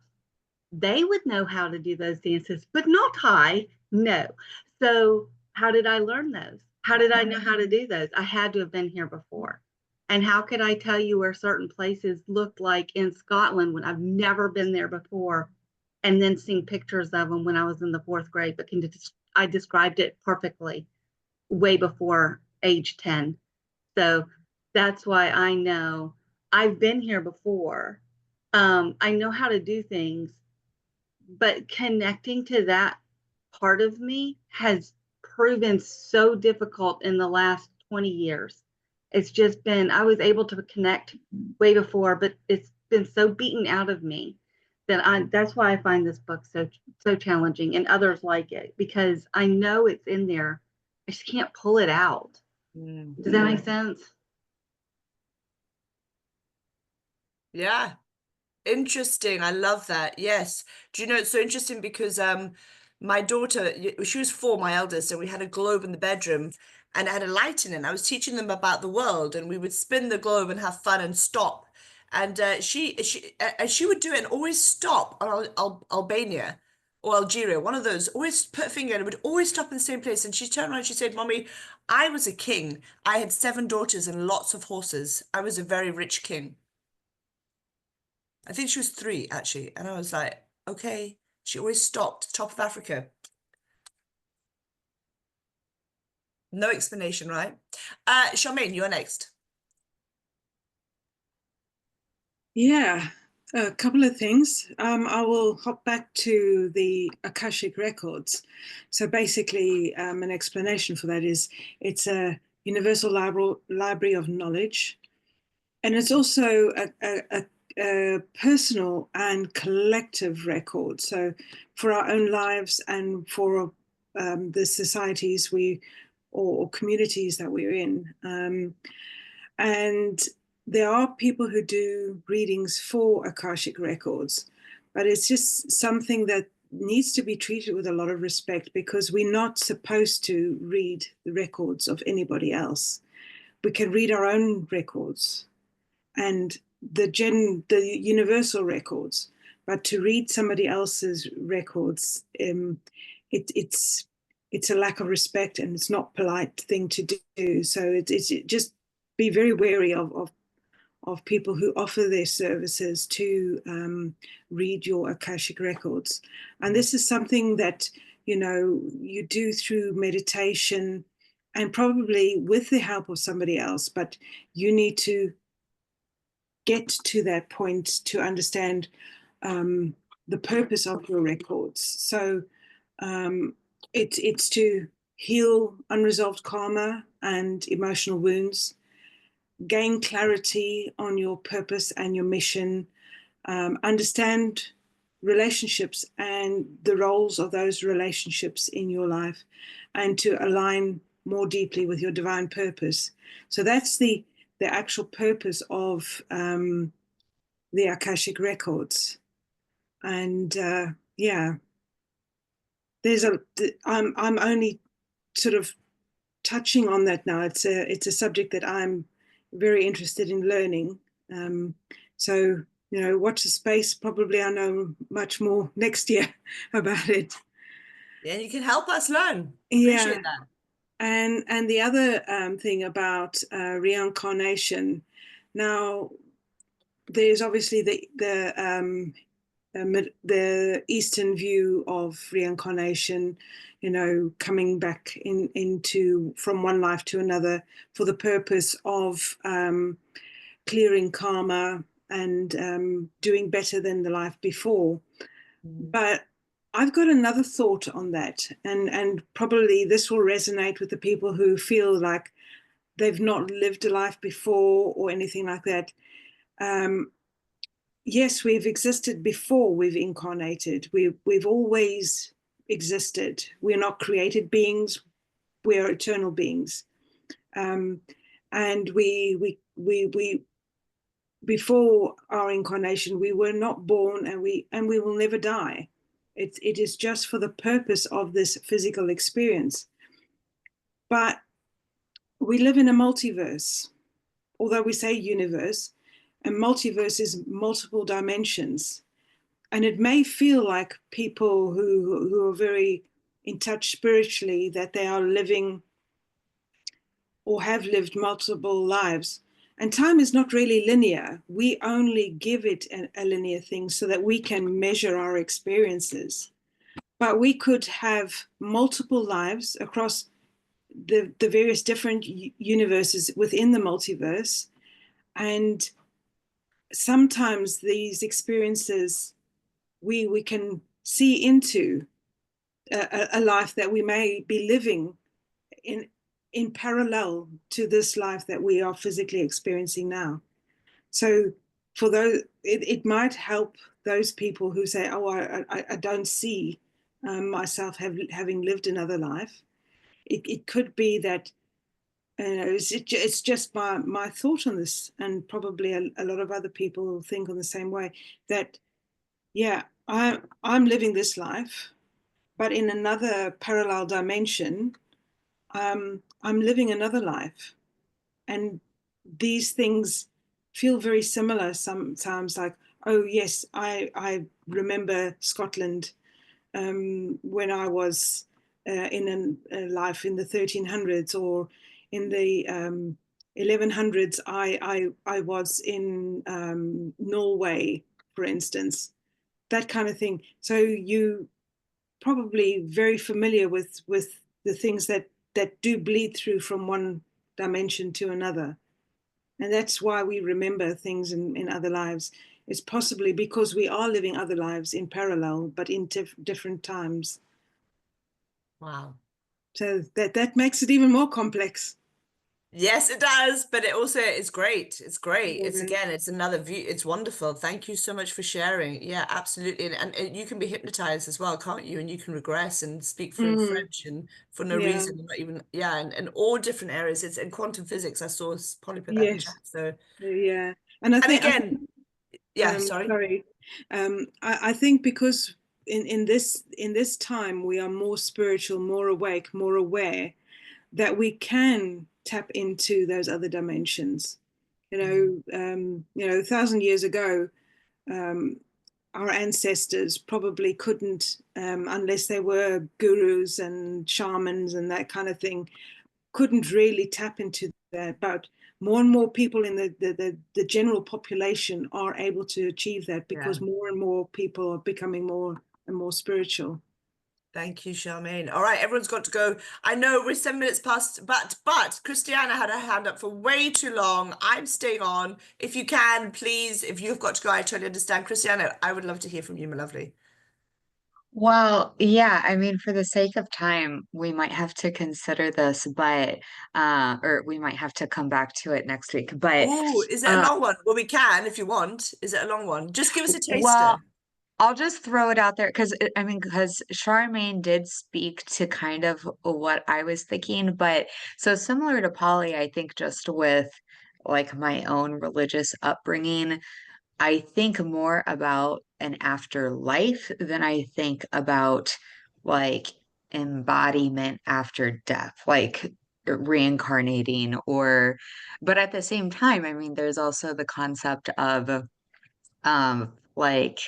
they would know how to do those dances, but not I. No. So how did I learn those? How did I know how to do those? I had to have been here before. And how could I tell you where certain places looked like in Scotland when I've never been there before, and then seen pictures of them when I was in the 4th grade, but I described it perfectly way before age 10. So that's why I know I've been here before. I know how to do things, but connecting to that part of me has proven so difficult in the last 20 years. It's just been, I was able to connect way before, but it's been so beaten out of me that that's why I find this book so challenging, and others like it, because I know it's in there. I just can't pull it out. Does that make sense? Yeah. Interesting. I love that. Yes. Do you know, it's so interesting because my daughter, she was 4, my eldest, and we had a globe in the bedroom and it had a light in it. And I was teaching them about the world, and we would spin the globe and have fun and stop. And she would do it and always stop on Albania or Algeria, one of those, always put a finger and it would always stop in the same place. And she turned around and she said, Mommy, I was a king. I had 7 daughters and lots of horses. I was a very rich king. I think she was 3 actually. And I was like, okay. She always stopped, top of Africa. No explanation, right? Charmaine, you're next. Yeah, a couple of things. I will hop back to the Akashic Records. So basically, an explanation for that is it's a universal library of knowledge. And it's also a personal and collective record. So for our own lives and for the societies or communities that we're in. And there are people who do readings for Akashic Records, but it's just something that needs to be treated with a lot of respect, because we're not supposed to read the records of anybody else. We can read our own records and the universal records, but to read somebody else's records, it's a lack of respect, and it's not a polite thing to do. So it's just be very wary of of people who offer their services to read your Akashic records. And this is something that, you know, you do through meditation and probably with the help of somebody else, but you need to get to that point to understand the purpose of your records. So it's to heal unresolved karma and emotional wounds, gain clarity on your purpose and your mission, understand relationships and the roles of those relationships in your life, and to align more deeply with your divine purpose. So that's the actual purpose of the Akashic records. And yeah, I'm only sort of touching on that now. It's a subject that I'm very interested in learning. So, you know, watch the space. Probably I'll know much more next year about it. Yeah, you can help us learn. Appreciate that. And the other thing about reincarnation. Now, there's obviously the Eastern view of reincarnation, you know, coming back into from one life to another for the purpose of clearing karma and doing better than the life before. But I've got another thought on that, and probably this will resonate with the people who feel like they've not lived a life before or anything like that. Yes, we've existed before we've incarnated. We've always existed. We're not created beings. We're eternal beings. And we before our incarnation, we were not born, and we will never die. It is just for the purpose of this physical experience. But we live in a multiverse. Although we say universe, and multiverse is multiple dimensions. And it may feel like people who are very in touch spiritually that they are living or have lived multiple lives. And time is not really linear. We only give it a linear thing so that we can measure our experiences. But we could have multiple lives across the various different universes within the multiverse. And sometimes these experiences, we can see into a life that we may be living in parallel to this life that we are physically experiencing now. So for those, it might help those people who say, oh, I don't see myself having lived another life. It could be that it's just my thought on this, and probably a lot of other people think on the same way, that yeah, I'm living this life, but in another parallel dimension, I'm living another life. And these things feel very similar sometimes, like, oh yes, I remember Scotland when I was in a life in the 1300s, or in the 1100s, I was in Norway, for instance, that kind of thing. So you probably very familiar with the things that do bleed through from one dimension to another. And that's why we remember things in other lives. It's possibly because we are living other lives in parallel, but in different times. Wow. So that makes it even more complex. Yes, it does, but it also is great. It's great. It's again, it's another view. It's wonderful. Thank you so much for sharing. Yeah, absolutely. And you can be hypnotized as well, can't you? And you can regress and speak fluent French and for no Yeah. reason, not even, yeah, and all different areas. It's in quantum physics. I saw Polly put that in the Yes. chat. So Yeah. And I think again, yeah, sorry. Sorry. I think because in this time we are more spiritual, more awake, more aware, that we can tap into those other dimensions. You know, 1,000 years ago, our ancestors probably couldn't, unless they were gurus and shamans and that kind of thing, couldn't really tap into that. But more and more people in the general population are able to achieve that, because more and more people are becoming more and more spiritual. Thank you, Charmaine. All right, everyone's got to go. I know we're 7 minutes past, but Christiana had her hand up for way too long. I'm staying on. If you can, please, if you've got to go, I totally understand. Christiana, I would love to hear from you, my lovely. Well, yeah, I mean, for the sake of time, we might have to consider this, but or we might have to come back to it next week. But Oh, is it a long one? Well, we can if you want. Is it a long one? Just give us a taster. well, I'll just throw it out there because I mean, because Charmaine did speak to kind of what I was thinking, but so similar to Polly, I think just with like my own religious upbringing, I think more about an afterlife than I think about like embodiment after death, like reincarnating but at the same time, I mean, there's also the concept of like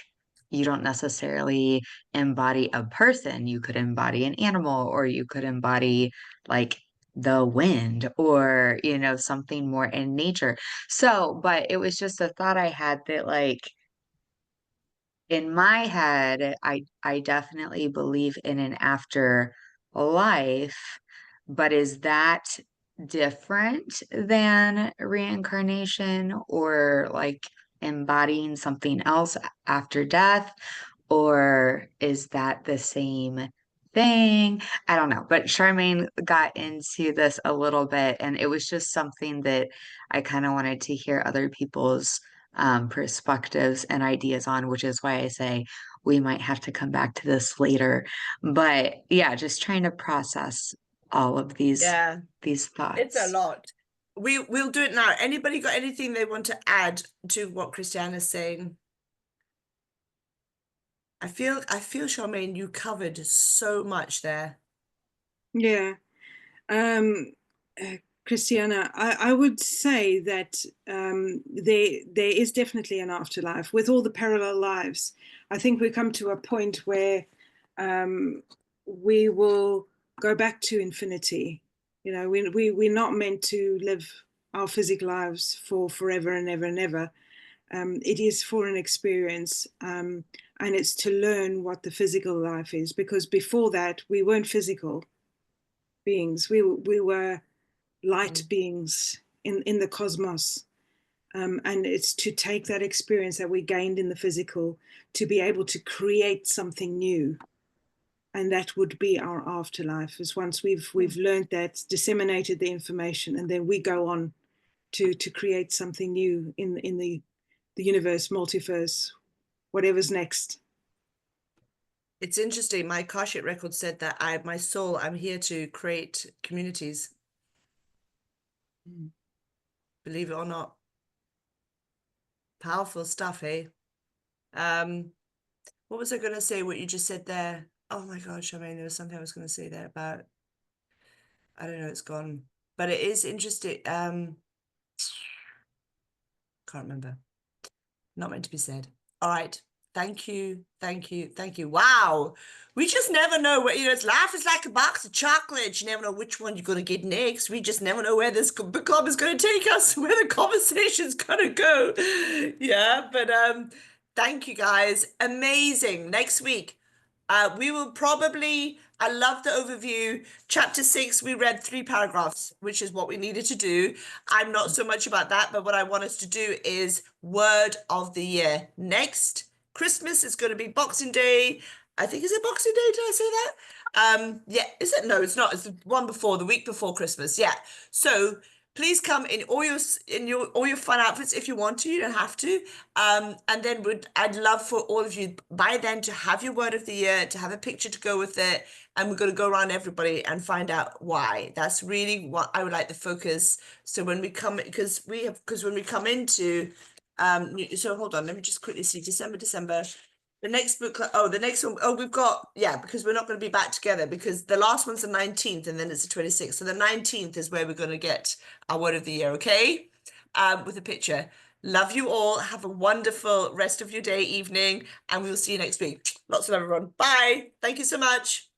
you don't necessarily embody a person. You could embody an animal, or you could embody like the wind, or something more in nature. So, but it was just a thought I had that like in my head, I definitely believe in an afterlife, but is that different than reincarnation, or like embodying something else after death? Or is that the same thing? I don't know. But Charmaine got into this a little bit, and it was just something that I kind of wanted to hear other people's perspectives and ideas on, which is why I say we might have to come back to this later. But yeah, just trying to process all of these It's a thoughts. lot. We'll do it now. Anybody got anything they want to add to what Christiana's saying? I feel, Charmaine, you covered so much there. Yeah. Christiana, I would say that there is definitely an afterlife with all the parallel lives. I think we come to a point where we will go back to infinity. We're not meant to live our physical lives for forever and ever and ever. It is for an experience, and it's to learn what the physical life is, because before that we weren't physical beings. We were light beings in the cosmos. And it's to take that experience that we gained in the physical to be able to create something new. And that would be our afterlife, is once we've learned that, disseminated the information, and then we go on to create something new in the universe, multiverse, whatever's next. It's interesting. My Akashic record said that I'm here to create communities. Believe it or not. Powerful stuff, eh? What was I going to say, what you just said there? Oh my gosh, I mean, there was something I was going to say there about, I don't know, it's gone. But it is interesting. Can't remember. Not meant to be said. All right. Thank you. Thank you. Thank you. Wow. We just never know what, life is like a box of chocolates. You never know which one you're going to get next. We just never know where this book club is going to take us, where the conversation's going to go. Yeah. But thank you guys. Amazing. Next week, we will probably, I love the overview. Chapter 6, we read 3 paragraphs, which is what we needed to do. I'm not so much about that, but what I want us to do is word of the year. Next, Christmas is going to be Boxing Day. I think, is it Boxing Day? Did I say that? Yeah, is it? No, it's not. It's the week before Christmas. Yeah. So please come in all your fun outfits if you want to. You don't have to. And then I'd love for all of you by then to have your word of the year, to have a picture to go with it, and we're going to go around everybody and find out why. That's really what I would like the focus. So when we come, because when we come into, so hold on, let me just quickly see, December. The next book, the next one, we've got, because we're not going to be back together, because the last one's the 19th and then it's the 26th. So the 19th is where we're going to get our word of the year, okay? With a picture. Love you all. Have a wonderful rest of your day, evening, and we'll see you next week. Lots of love, everyone. Bye. Thank you so much.